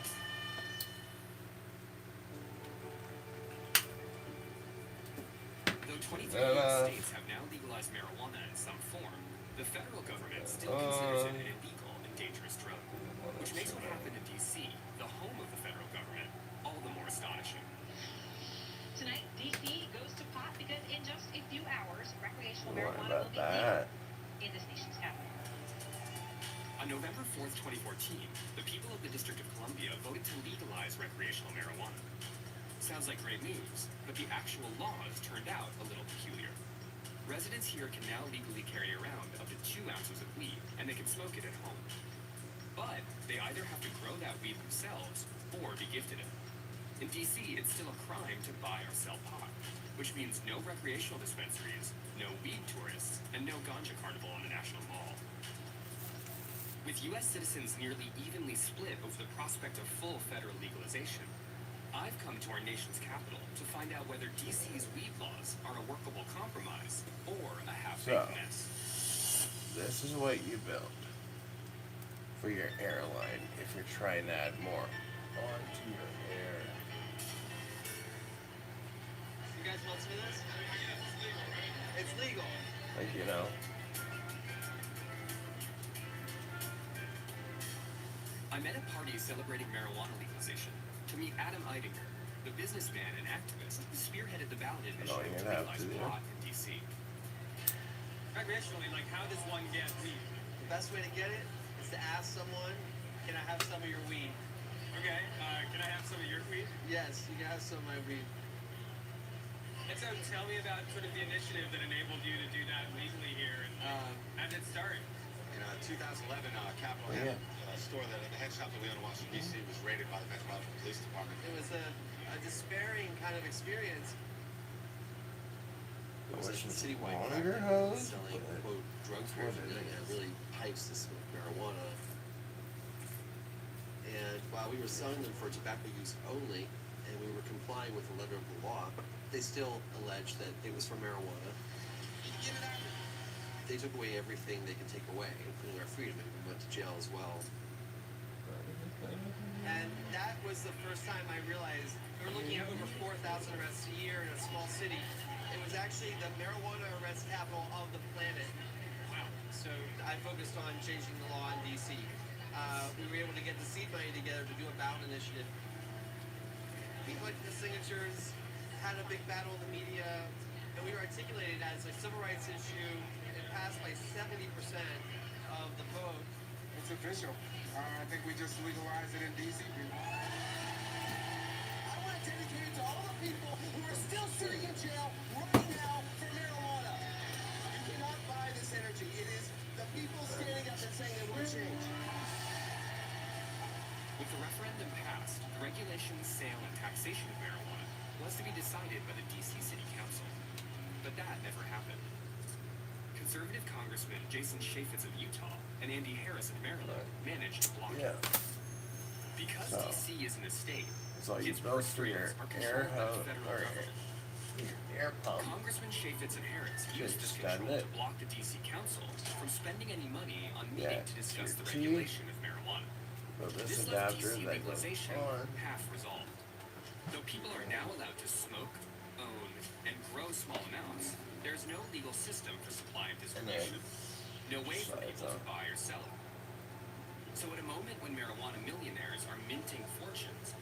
Though 23 states have now legalized marijuana in some form, the federal government still considers it an illegal and dangerous drug, which makes what happened in D.C., the home of the federal government, all the more astonishing. Tonight, D.C. goes to pot because in just a few hours, recreational What marijuana will about be legal that? in this nation's capital. On November 4th, 2014, the people of the District of Columbia voted to legalize recreational marijuana. Sounds like great news, but the actual laws turned out a little peculiar. Residents here can now legally carry around up to 2 ounces of weed, and they can smoke it at home. But they either have to grow that weed themselves or be gifted it. In D.C., it's still a crime to buy or sell pot, which means no recreational dispensaries, no weed tourists, and no ganja carnival on a national mall. With U.S. citizens nearly evenly split over the prospect of full federal legalization, I've come to our nation's capital to find out whether D.C.'s weed laws are a workable compromise or a half-baked mess. This is what you build for your airline if you're trying to add more onto your air. You guys want some of this? It's legal. Like, you know. I'm at a party celebrating marijuana legalization to meet Adam Eidinger, the businessman and activist who spearheaded the ballot initiative to legalize pot in D.C. Recreationally, like, how does one get weed? The best way to get it is to ask someone, can I have some of your weed? Okay, can I have some of your weed? Yes, you can have some of my weed. And so tell me about sort of the initiative that enabled you to do that legally here, and how did it start? In 2011, Capitol had a store that the head shop that we own in Washington, D.C. was raided by the Metropolitan Police Department. It was a despairing kind of experience. It was a citywide Longer crackdown hose? selling, quote, drugs for everything, and really pipes to smoke marijuana. And while we were selling them for tobacco use only, and we were complying with the letter of the law, they still alleged that it was for marijuana. They took away everything they could take away, including our freedom, and we went to jail as well. And that was the first time I realized we were looking at over 4,000 arrests a year in a small city. It was actually the marijuana arrest capital of the planet. Wow. So I focused on changing the law in D.C. We were able to get the seed money together to do a ballot initiative. We collected the signatures, had a big battle in the media, and we were articulated as a civil rights issue. It passed by 70% of the vote. It's official. I think we just legalized it in D.C. people. I want to dedicate it to all the people who are still sitting in jail right now for marijuana. You cannot buy this energy. It is the people standing up and saying they want change. With the referendum passed, the regulation, sale, and taxation of marijuana was to be decided by the D.C. City Council. But that never happened. Conservative Congressman Jason Chaffetz of Utah and Andy Harris of Maryland managed to block it. Because D.C. isn't a state, so you its build purse for your strings are air controlled by the hose federal or government. your air pump. Congressman Chaffetz and Harris used this Just control done it. to block the D.C. Council from spending any money on Yeah, meeting to discuss the your regulation of marijuana. So this left adapter D.C. that goes legalization on. half resolved. Though people are now allowed to smoke, own, and grow small amounts, there's no legal system for supply and distribution. No way for people to buy or sell it. So at a moment when marijuana millionaires are minting fortunes,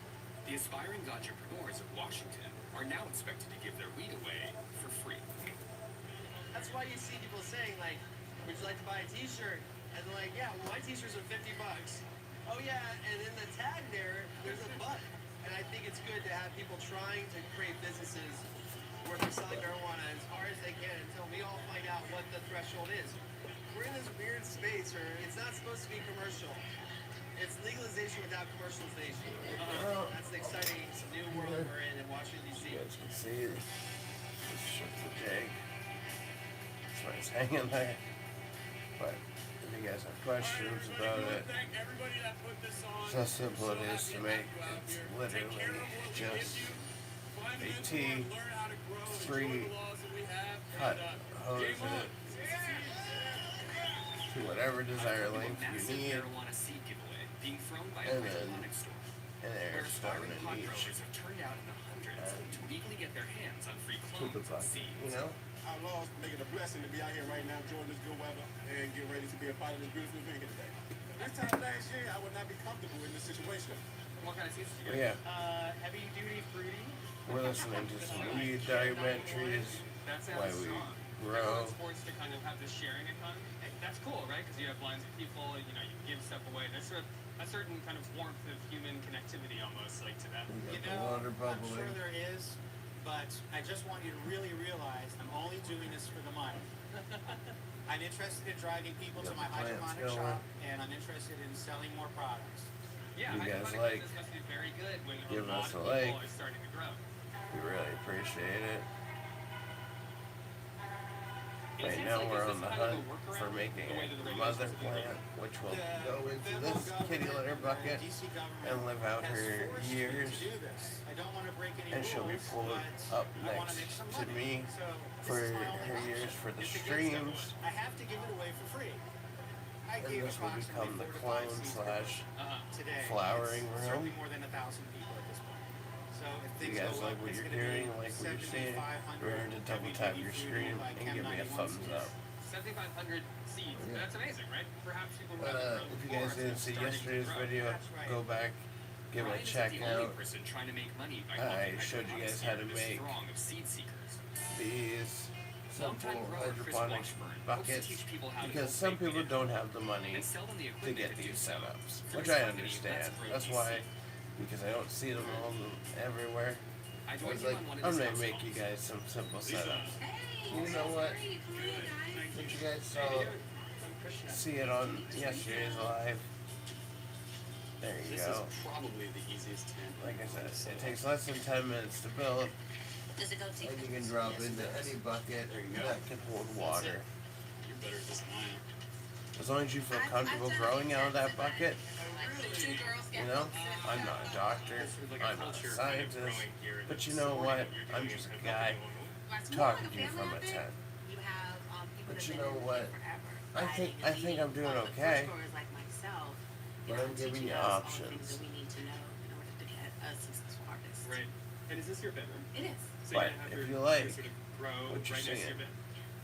the aspiring entrepreneurs of Washington are now expected to give their weed away for free. That's why you see people saying, like, would you like to buy a t-shirt? And they're like, yeah, well, my t-shirts are $50. Oh yeah, and in the tag there's a butt. And I think it's good to have people trying to create businesses where they're selling marijuana as hard as they can until we all find out what the threshold is. We're in this weird space where it's not supposed to be commercial. It's legalization without commercialization. That's the exciting new world we're in Washington, D.C. You guys can see it. Just shook the jig. That's why it's hanging there. But if you guys have questions about it, it's how simple it is to make. It's literally just a tea, 3 cut hose in it to whatever desired length you need, and then an air stone in each. To the bucket, you know? Our laws make it a blessing to be out here right now enjoying this good weather and get ready to be a part of this beautiful event here today. This time last year, I would not be comfortable in this situation. What kind of seeds did you get? Yeah. Heavy duty fruity. We're listening to some weed documentaries, why we grow. Sports to kind of have this sharing economy. That's cool, right? Because you have lines of people, you know, you can give stuff away. There's sort of a certain kind of warmth of human connectivity almost, like to that. You know, I'm sure there is, but I just want you to really realize I'm only doing this for the money. I'm interested in driving people to my hydroponic shop, and I'm interested in selling more products. Yeah, you guys like this must be very good when give a lot us of a like. people are starting to grow. We really appreciate it. Right now we're on the hunt for making a mother plant, which will go into this kitty litter bucket and live out her years. And she'll be pulled up next to me for her years for the streams. I have to give it away for free. And this will become the clone slash flowering room. More than 1,000 people at this point. So if You guys like what you're hearing, like what you're seeing, remember to double tap your screen and give me a thumbs up. 7,500 seeds. That's amazing, right? Perhaps people If you guys didn't see yesterday's video, go back, give it a check out. I showed you guys how to make these simple hydroponic buckets because some people don't have the money to get these setups, which I understand. That's why, because I don't see them all everywhere. I was like, I'm gonna make you guys some simple setups. You know what? Did you guys see it on yesterday's live? There you go. Probably the easiest 10. Like I said, it takes less than 10 minutes to build. Does it go to And you can drop into any bucket that can hold water. You're better at this than I am. As long as you feel comfortable growing out of that bucket, you know, I'm not a doctor, I'm not a scientist, but you know what? I'm just a guy talking to you from a tent. But you know what? I think I'm doing okay. But I'm giving you options. Right. And is this your bedroom? It is. So But if you like what you're right seeing,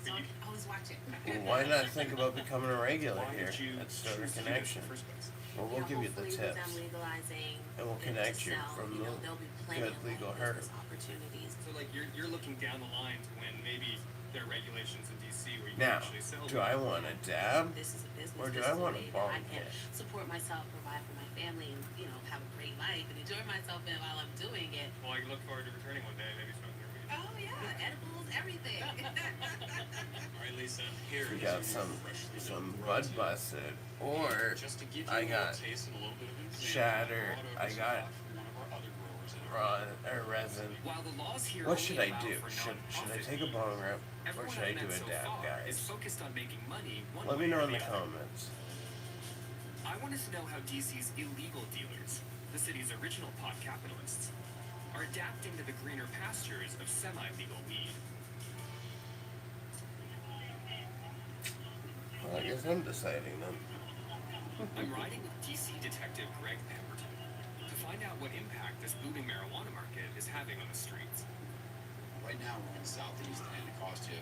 So I always watch it. well, why not think about becoming a regular here at Stonerconnection? Well, we'll give you the tips, and we'll connect you from the good legal herb. So like you're looking down the line to when maybe there are regulations in DC where you can Now, actually sell. do I want a dab, This is a business. or do this I is a want a way that bong I can hit? support myself, provide for my family, and have a great life and enjoy myself while I'm doing it. Well, I look forward to returning one day, maybe smoking your weed. Oh yeah, edibles, everything. All right, Lisa. Here We is got your some bud busted, or Just to give you I a got little taste and a little bit of insight, shatter, brought over I some got coffee from one of our other growers in resin. While the laws here What only should I allow do? for Should I nonprofit take a bong rip, or everyone should I I've do met a so dab, far is guys? focused on making money one Let me way know or in the other. comments. I wanted to know how DC's illegal dealers, the city's original pot capitalists, are adapting to the greener pastures of semi-legal weed. Well, I guess I'm deciding then. I'm riding with DC Detective Greg Pemberton to find out what impact this booming marijuana market is having on the streets. Right now we're in southeast Anacostia.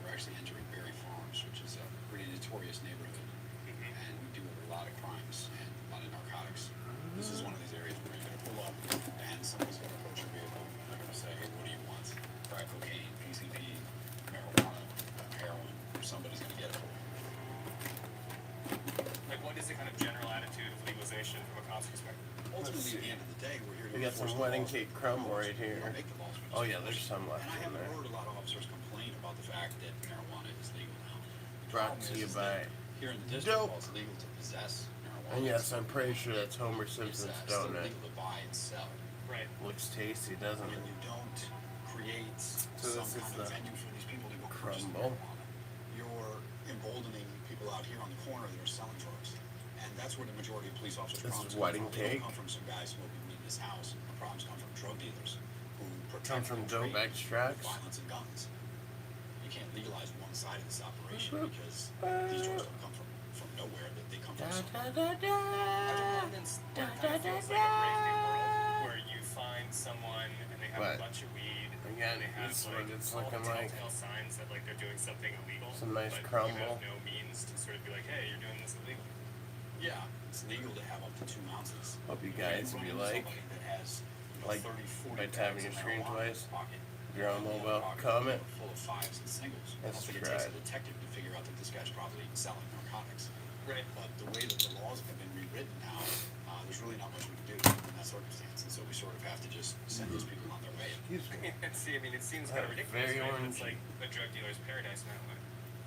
We're actually entering Berry Farms, which is a pretty notorious neighborhood. And we do have a lot of crimes and a lot of narcotics. This is one of these areas where you're going to pull up and somebody's going to approach your vehicle. They're going to say, hey, what do you want? Crack cocaine, PCP, marijuana, heroin. Somebody's going to get it for you. Like, what is the kind of general attitude of legalization from a cop's perspective? Ultimately, at the end of the day, we're here to We got some enforce the wedding laws. cake crumble right We here. don't make the laws, we just Oh yeah, enforce there's them. some left And I in haven't there. heard a lot of officers complain about the fact that marijuana is legal now. The Brought problem to you is by that here in the district, Dope. while it's legal to possess marijuana, And yes, it's I'm pretty sure that's Homer Simpson's still donut. legal to buy and sell. Right. Looks tasty, doesn't And it? you don't create So some this is kind of the venue for these people to go purchase crumble. marijuana. You're emboldening people out here on the corner that are selling drugs. And that's where the majority of police officers' This problems is wedding come from. They cake. don't come from some guy smoking weed in his house. The problems come from drug dealers who Come protect from their dope trade with extracts. violence and guns. You can't legalize one side of this operation because these drugs don't come from nowhere. They come from somewhere. Abundance kind of feels like a brave new world where you find someone and they have What? a bunch of weed. Again, and they have this is like what it's all looking the like. telltale signs that like they're doing something illegal. Some nice but crumble. you have no means to sort of be like, hey, you're doing this illegal. Yeah, it's legal to have up to 2 ounces. Hope you If guys run be into like, somebody that has, like 30, 40 by tapping bags your of screen marijuana in twice. their pocket, If you're on and mobile, their pocket comment. full of fives and singles. I don't think it Subscribe. takes a detective to figure out that this guy's probably selling narcotics. Right. But the way that the laws have been rewritten now, there's really not much we can do in that circumstance. And so we sort of have to just send those people on their way. Excuse me. See, I mean, it seems kind of That's ridiculous, very right? It's orangey. like a drug dealer's paradise now.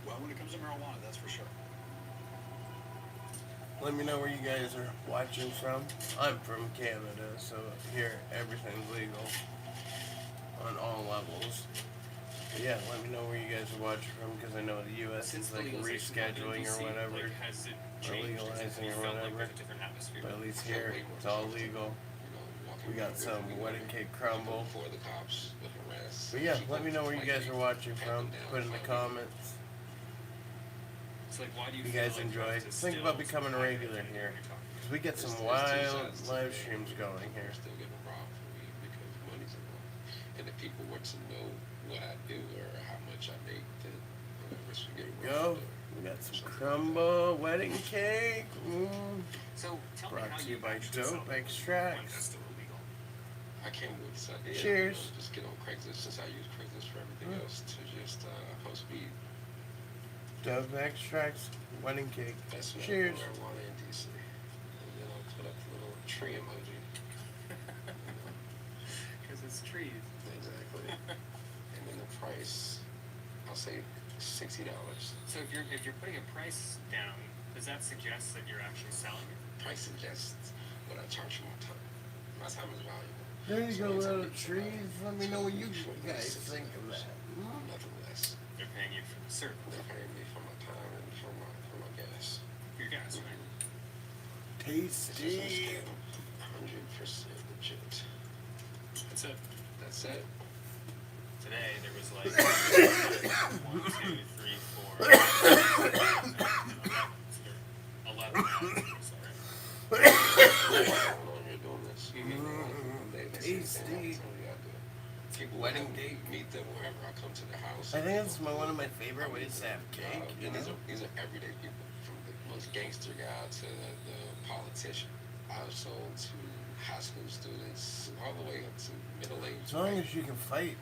Well, when it comes to marijuana, that's for sure. Let me know where you guys are watching from. I'm from Canada, so here everything's legal on all levels. But yeah, let me know where you guys are watching from, because I know the U.S. is like rescheduling or whatever, Like, has it or changed? legalizing or Felt like whatever. there's a different atmosphere. But at least here, it's all legal. We got some wedding cake crumble. But yeah, let me know where you guys are watching from. Put in the comments. It's like, why do If you guys feel like enjoy, drugs is think still about becoming a so regular popular here. when you're talking? Because we get some wild live streams going here. Still getting robbed from me because money's involved. And if people want to know what I do or how much I make, then risk getting Go. robbed. We got some crumble wedding cake. So tell me Brought how to you you by actually sell Dope it when Extracts. that's still illegal. I came with this idea. Cheers. Just get on Craigslist, since I use Craigslist for everything else, to just post weed. Dope Extracts wedding cake. That's what Cheers. marijuana in DC. And then I'll put up a little tree emoji. Because it's trees. Exactly. And then the price, I'll say $60. So if you're putting a price down, does that suggest that you're actually selling it? Price suggests what I charge for my time. My time is valuable. There you So go, anytime little you trees. Let me know what you guys $6, think of that. Nothing less. They're paying you for the service. They're paying me for my time and for my gas. Your gas, right? Tasty. 100% legit. That's it. That's it. Today there was like 1, 2, 3, 4, 11 hours. Tasty. People Wedding have cake. Meet them wherever I come to the house. I think it's one of my favorite ways to have cake. You And know? these are everyday people, from the most gangster guy to the politician. Also to high school students, all the way up to middle age. As long as you can fight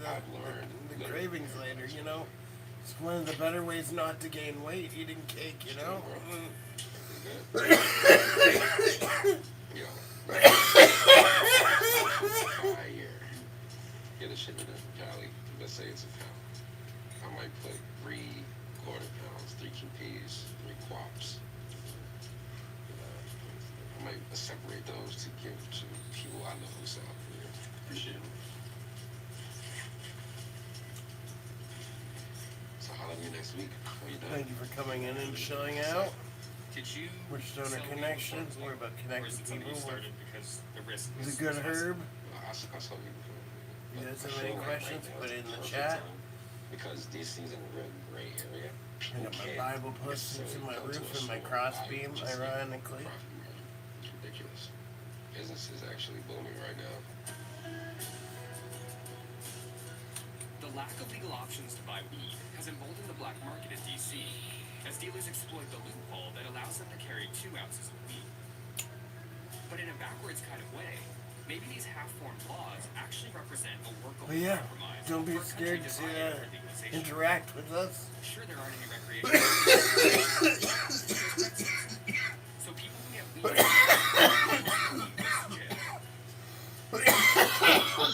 I've learned the cravings later, you know. It's one of the better ways not to gain weight, eating cake, you know. Get a shipment in from Cali. Let's say it's a pound. I might put 3 quarter-pounds, 3 QPs, 3 quaps. I might separate those to give to people I know who sell here. Appreciate it. So holler at me next week. How you doing? Thank you for coming in and chilling out. Did you? We're Stonerconnection. We're about connecting people. Because the risk It's a good herb. I saw you before. You guys have any questions? Put it in the chat. Because DC's in a real gray area. I got my Bible posted to my roof and my crossbeam, ironically. It's ridiculous. Business is actually booming right now. The lack of legal options to buy weed has emboldened the black market in DC. as dealers exploit the loophole that allows them to carry 2 ounces of weed. But in a backwards kind of way, maybe these half-formed laws actually represent a workable But yeah, compromise don't be for a country scared to divided over legalization. interact with us. Sure, there aren't any recreational so people who get weed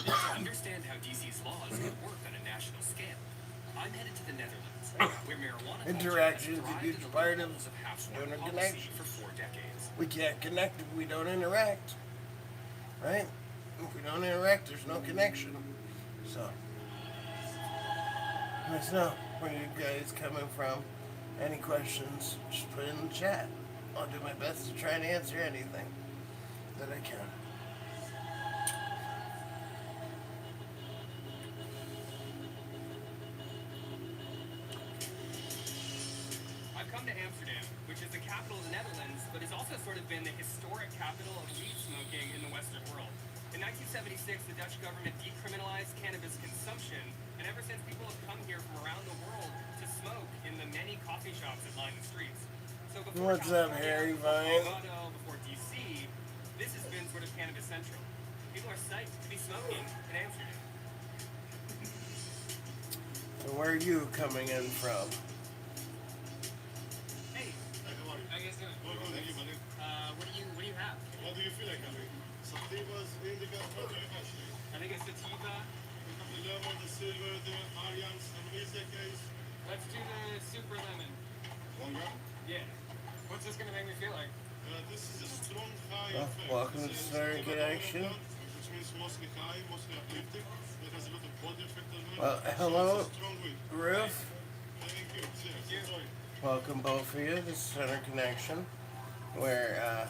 to understand how DC's laws can work on a national scale, I'm headed to the Netherlands, where marijuana Interaction is a thrived huge in the part of loopholes of half-formed Stonerconnection. policy for 4 decades. We can't connect if we don't interact. Right? If we don't interact, there's no connection. So, let us know where you guys coming from. Any questions, just put it in the chat. I'll do my best to try and answer anything that I can. I've come to Amsterdam, which is the capital of the Netherlands, but has also sort of been the historic capital of weed smoking in the Western world. In 1976, the Dutch government decriminalized cannabis consumption, and ever since people have come here from around the world to smoke in the many coffee shops that line the streets. So before What's up, Harry Vine? Colorado, before DC, this has been sort of cannabis central. People are psyched to be smoking in Amsterdam. So where are you coming in from? Hey, how you guys doing? What do you have? What do you feel like having? Sativas, indica, what do you have? I think it's sativa. We have the lemon, the silver, the Arians, the Malaysia case. Let's do the super lemon. 1 gram? Yeah. What's this gonna make me feel like? This is a strong high Well, effect. welcome to It's Stonerconnection. which means mostly high, mostly uplifting. It has a lot of body effect as well. Well, So hello, it's a strong weed. Ruth. Thank you. Cheers. Enjoy. Welcome both of you to Stonerconnection, where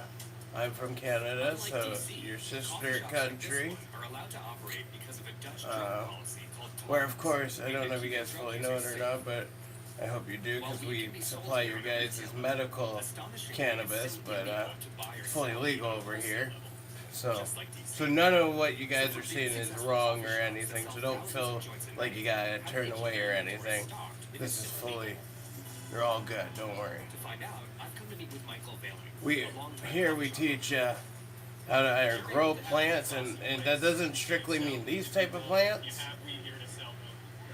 I'm from Canada, Unlike so DC, your coffee sister shops like this country. one are allowed to operate because of a Dutch drug policy called Where, of course, I don't know if you guys fully know it or not, but I hope you do, because we supply you guys as medical cannabis, but fully legal over here. So none of what you guys are seeing is wrong or anything, so don't feel like you gotta turn away or anything. This is fully, you're all good, don't worry. To find out, I've come to meet with Michael Vailing. We teach how to grow plants, and that doesn't strictly mean these type of plants.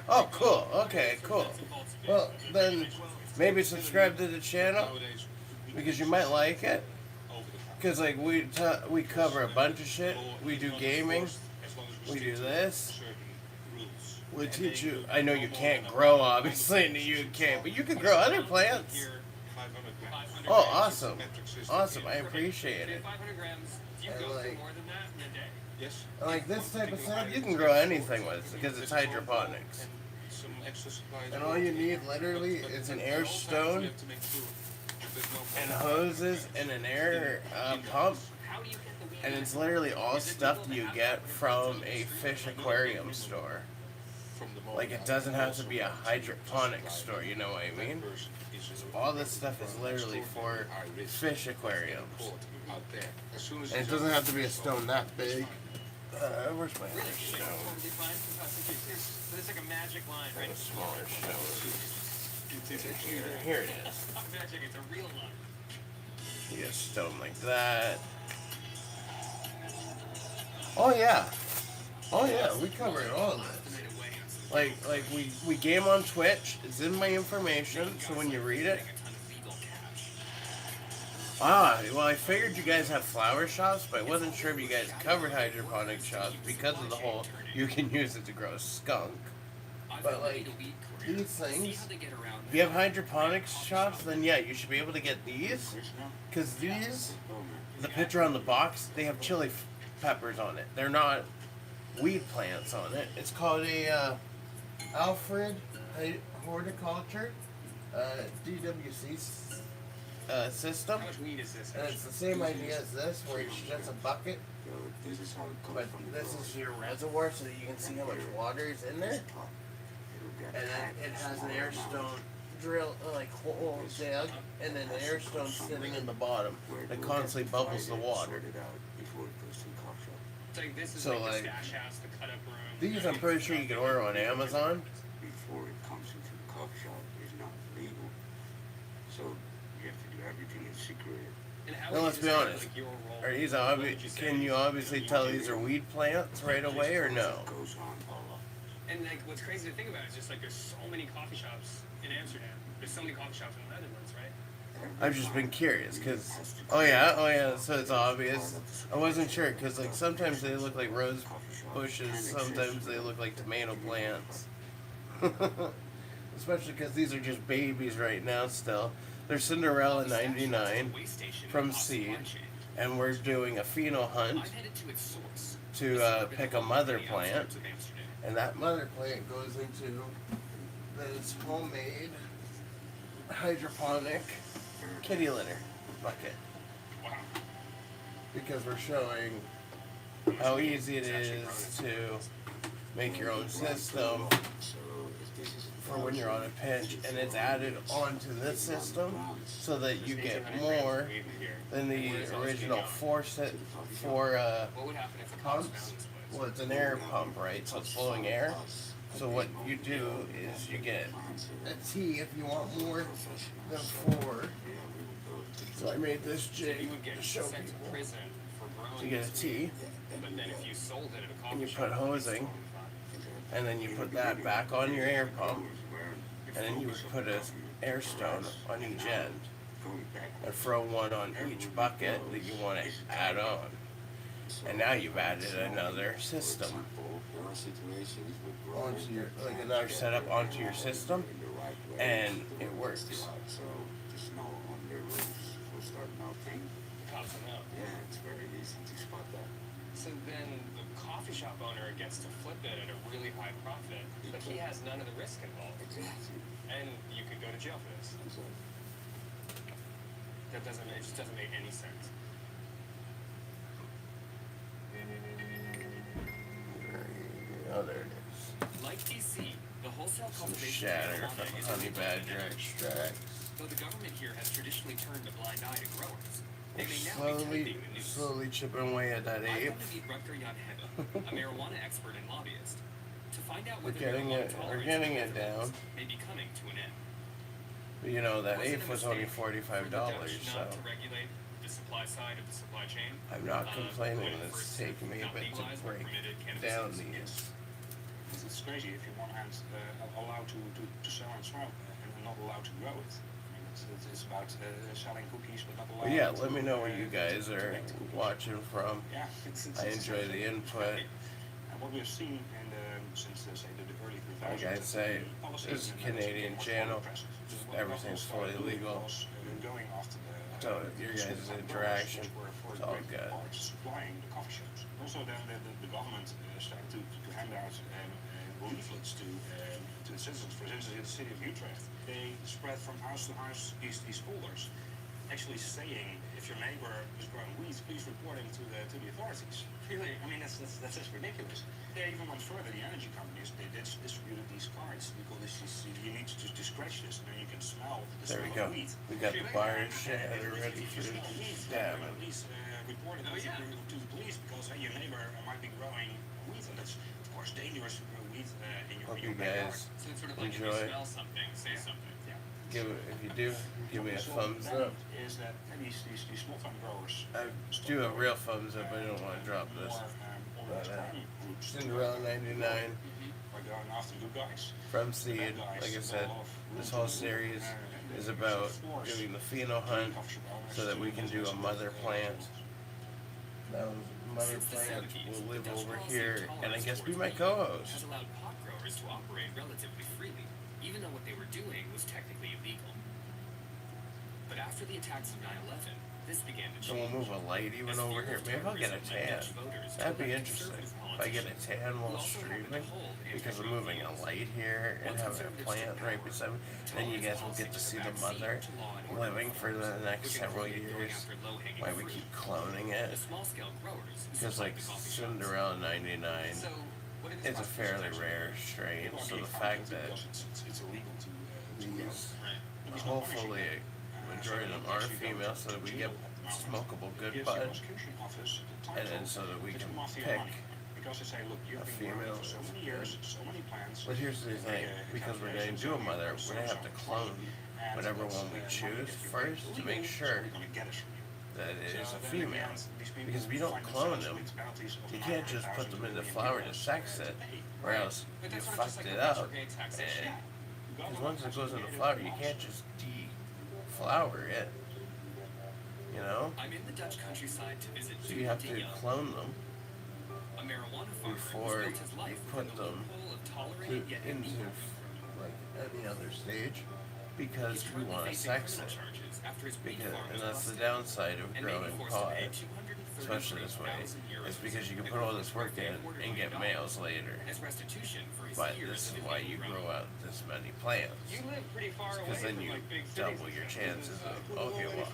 Oh, cool. Okay, cool. Well, then maybe subscribe to the channel because you might like it. Because like we cover a bunch of shit. We do gaming. We do this. We teach you. I know you can't grow obviously in the UK, but you can grow other plants. Oh, awesome. Awesome. I appreciate it. 500 grams. Do you And go like- for more than that in a day? Yes. And like this type of stuff, you can grow anything with because it's hydroponics. Some extra supplies. And all you need literally is an air stone and hoses and an air pump, and it's literally all stuff you get from a fish aquarium store. Like it doesn't have to be a hydroponic store, you know what I mean? All this stuff is literally for fish aquariums. And it doesn't have to be a stone that big. Where's my other stone? So there's like a magic line, right? A smaller stone. Here it is. Magic, it's a real line. You get a stone like that. Oh yeah. Oh yeah, we covered all of this. Like we game on Twitch. It's in my information, so when you read it. Well, I figured you guys have flower shops, but I wasn't sure if you guys covered hydroponic shops because of the whole you can use it to grow skunk. But like these things, if you have hydroponic shops, then yeah, you should be able to get these, because these, the picture on the box, they have chili peppers on it. They're not weed plants on it. It's called a Alfred Horticulture DWC system. How much weed is this? And it's the same idea as this, where it's just a bucket, but this is your reservoir so that you can see how much water is in there. And then it has an air stone drill, like hole dug, and then an air stone sitting in the bottom that constantly bubbles the water. This is So, like like, the stash house, the cut up room. These I'm pretty sure you can order on Amazon. So you have to do everything in secret. And how Now would let's you be describe, honest. like, your role? Are these What would you say? can you obviously tell these are weed plants right away or no? Goes on all up. And like, what's crazy to think about is just like there's so many coffee shops in Amsterdam. There's so many coffee shops in the Netherlands, right? I've just been curious because, oh yeah, so it's obvious. I wasn't sure because like sometimes they look like rose bushes, sometimes they look like tomato plants. Especially because these are just babies right now still. They're Cinderella 99 from seed, and we're doing a pheno hunt to pick a mother plant, and that mother plant goes into this homemade hydroponic kitty litter bucket. Because we're showing how easy it is to make your own system for when you're on a pinch, and it's added onto this system so that you get more than the original pumps. Well, it's an air pump, right? So it's blowing air. So what you do is you get a tea if you want more than 4. So I made this jig to show people. You get a tea, and you put hosing, and then you put that back on your air pump, and then you would put an air stone on each end, and throw one on each bucket that you want to add on. And now you've added another system onto your, like another setup onto your system, and it works. Yeah, it's very easy to spot that. So then the coffee shop owner gets to flip it at a really high profit, but he has none of the risk involved. Exactly. And you could go to jail for this. It just doesn't make any sense. Oh, there it is. Like DC, the wholesale Some cultivation shatter of marijuana from is honey illegal in badger Canada. extract. Though the government here has traditionally turned a blind eye to growers, they may now be Slowly, typing the news. slowly chipping away at that I've ape. come to meet Rutger Jan Hebbe, a marijuana expert and lobbyist, to find out We're whether getting marijuana it. We're tolerance getting in it the Netherlands down. may be coming to an end. You know that Was it ape a was only mistake $45, for the Dutch so not to regulate the supply side of the supply chain? I'm not when complaining. it It's first taking me a not bit to legalized but break permitted cannabis down use? these. It's crazy if you on one hand allowed to sell and smoke and not allowed to grow it. I mean, it's about selling cookies but not allowed. But yeah, let me know where you guys are watching from. Yeah, I enjoy the input. And what we've seen in since say the early 2000s. Like I say, this is a Canadian channel. Everything's fully legal. Going after So your guys' interaction is all good. Supplying the coffee shops. Also, then the government started to hand out leaflets to the citizens. For instance, in the city of Utrecht, they spread from house to house these folders, actually saying, if your neighbor is growing weeds, please report him to the authorities. Really, I mean that's just ridiculous. They even went further. The energy companies they distributed these cards because you need to scratch this and then you can smell the There we smell go. of wheat. We got the bar shatter ready for dabbing. Please report it to the police because hey, your neighbor might be growing wheat, and that's of course dangerous to grow wheat in your Hope you backyard. guys So it's sort of like if you enjoy. smell something, say something. Yeah. Give it, if you do, give me a thumbs up. Is that these small time growers I do a real thumbs up. I don't want to drop this. But Cinderella 99 are going after you guys. from seed. Like I said, this whole series is about doing the pheno hunt so that we can do a mother plant. That mother plant will live over here and I guess be my co-host. Has allowed pot growers to operate relatively freely, even though what they were doing was technically illegal. But after the attacks of 9/11, this began to So change. we'll move a light even over here. Maybe I'll get a tan. That'd be interesting. If I get a tan while streaming, because I'm moving a light here and having a plant right beside me, then you guys will get to see the mother living for the next several years. Why we keep cloning it. The small-scale growers Because like Cinderella 99 is a fairly rare strain, so the fact that these, hopefully, majority of them are female, so that we get smokable good bud, and then so that we can pick a female. But here's the thing, because we're going to do a mother, we're going to have to clone whatever one we choose first to make sure that it is a female. Because if you don't clone them, you can't just put them in the flower to sex it, or else you fucked it up. Because once it goes in the flower, you can't just deflower it. You know? I'm in the Dutch countryside to visit So you have to clone them a marijuana farmer before who's built his you life put within the them loophole of tolerated yet into illegal. like any other stage, because you want to sex it. And that's the downside of growing pot, especially this way. It's because you can put all this work in and get males later. But this is why you grow out this many plants. Because then you double your chances of, okay, well,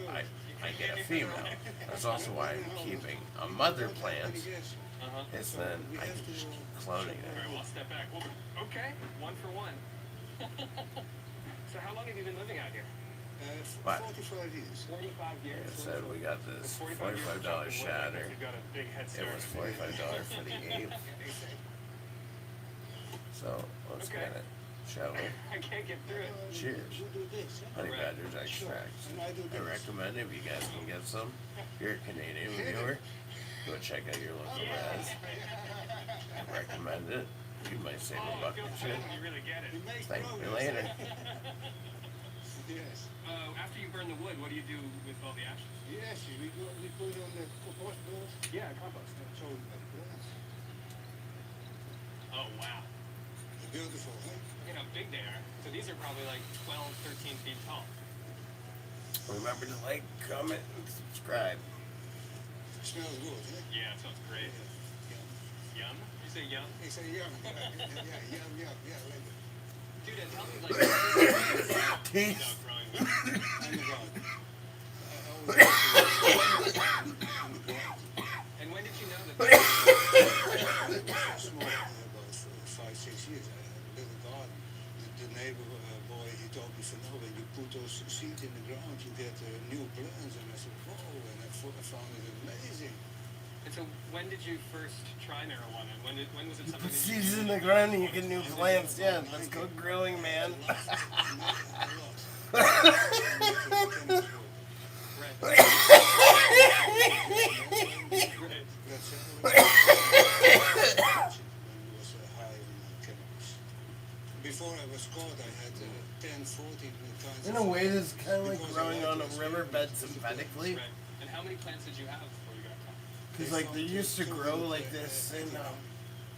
I get a female. That's also why I'm keeping a mother plant. Is then I can just keep cloning it. I'll step back. Well, okay, 1 for 1. So how long have you been living out here? But 45 years. 45 years. like I said, we got this $45 shatter. You've got a big head It start. was $45 for the ape. So let's get it, shall we? I can't get through it. Cheers. Honey Badger's extract. I recommend if you guys can get some. If you're a Canadian viewer, go check out your local res. I recommend it. You might save a buck or two. You really get it. Thank me later. Yes. After you burn the wood, what do you do with all the ashes? Yes, we put it on the compost board. Yeah, compost. So plants. Oh, wow. Beautiful, huh? Look at how big they are. So these are probably like 12, 13 feet tall. Remember to like, comment, and subscribe. Smells good, huh? Yeah, it smells great. Yum? You say yum? He said yum. Yeah, yum, like that. Dude, and tell me like Teeth. I'm a god. And when did you know that? Small, about 5, 6 years. I had a little garden. The neighbor boy, he told me, no, when you put those seeds in the ground, you get new plants. And I said, whoa, and I found it amazing. And so when did you first try marijuana? When was it You something put that you seeds in the ground and you get new plants. Yeah, let's go growing, man. Before I was caught, I had 10, 14 kinds In a way, this is kind of like growing on a riverbed synthetically. Right. And how many plants did you have before you got caught? Because like they used to grow like this in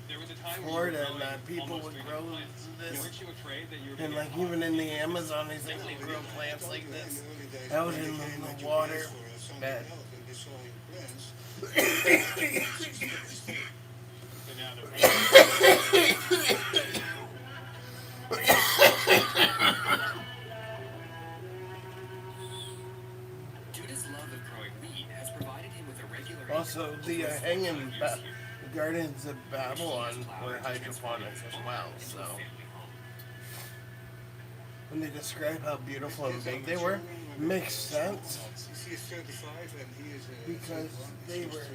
There was a time Florida, when you were and people would grow plants. this. Weren't you afraid that you were And gonna like get even in the Amazon, they think they grow plants like this out in the water bed. So now they're Judah's love of growing weed has provided him with a regular Also, the hanging gardens of Babylon were hydroponic as well. So when they describe how beautiful and big they were, it makes sense He is 35 and he is because they were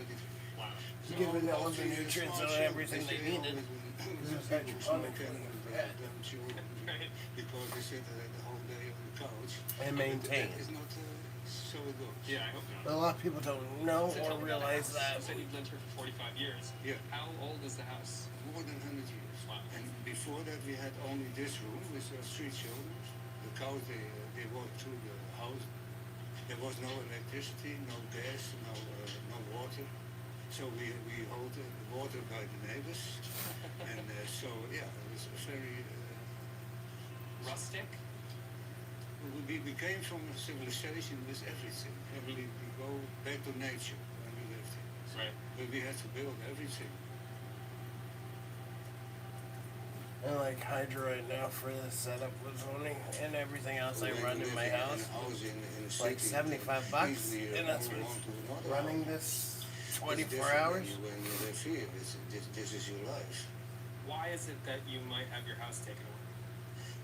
given all of the nutrients and everything they needed. Because it was hydroponic because they sit the whole day on the couch and maintained. It's not so it goes. Yeah, I hope not. But a lot of people don't know or realize that. You said you've lived here for 45 years. Yeah. How old is the house? More than 100 years. Wow. And before that we had only this room with 3 children. The cows they walked through the house. There was no electricity, no gas, no water. So we hold the water by the neighbors. And so yeah, it was very Rustic? we came from a civilization with everything. And we go back to nature when we lived here. Right. But we had to build everything. I like Hydro right now for the setup with zoning and everything else I run in my house. It's like $75, and that's with running this 24 hours. When you live here, this is your life. Why is it that you might have your house taken away?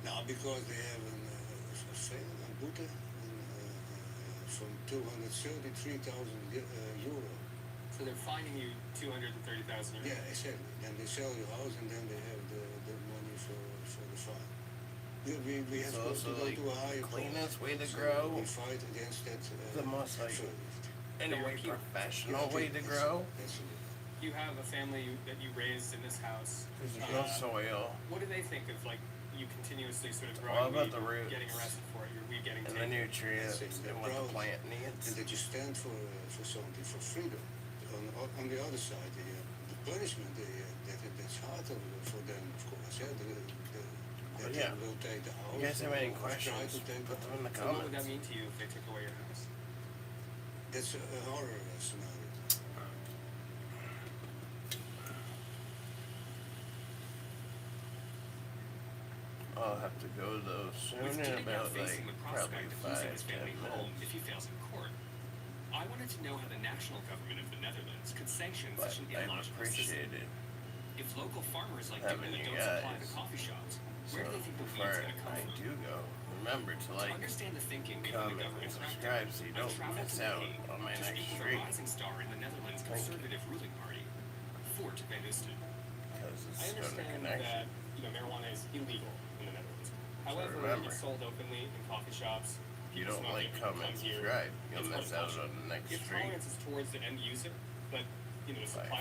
Now, because they have a sale, a boete, from 233,000 euro. So they're fining you 230,000 euros? Yeah, exactly. Then they sell your house and then they have the money for the fine. We have So to also go like to a higher cleanest cost. way to So grow, we fight against that. the most like further. in a way professional way to grow. You have a family that you raised in this house. Because there's no soil. What do they think of like you continuously sort of It's all growing about weed, the roots getting arrested for it, your weed getting and the taken? nutrients and what the plant needs. And that you stand for something, for freedom. On the other side, the punishment, that's harder for them, of course. Yeah, Yeah. they will take the house. You guys have any or try questions? to take Put them in the So what would that comments. mean to you if they took away your house? That's a horror scenario. I'll have to go though soon With in Jay now about like facing the probably prospect of losing 5-10 his family home minutes. if he fails in court, I wanted to know how the national government of the Netherlands could sanction But such an I illogical system. appreciate it. If local farmers like Having Dylan you don't supply guys. the coffee shops, where So do they think the before weed's going to come I from? do go, remember to To like understand the thinking behind comment the and government subscribe so you I don't traveled miss to The out Hague on my to next speak with a stream. rising star in the Netherlands Thank you. conservative ruling party, Fort Van Usten. Because it's I understand Stonerconnection. that marijuana is illegal in the Netherlands. However, remember, it's sold openly in coffee shops. If you don't People smoke like, it, comment, come here. subscribe, you'll It's miss part out of on the next If stream. tolerance is towards the end user, but the supply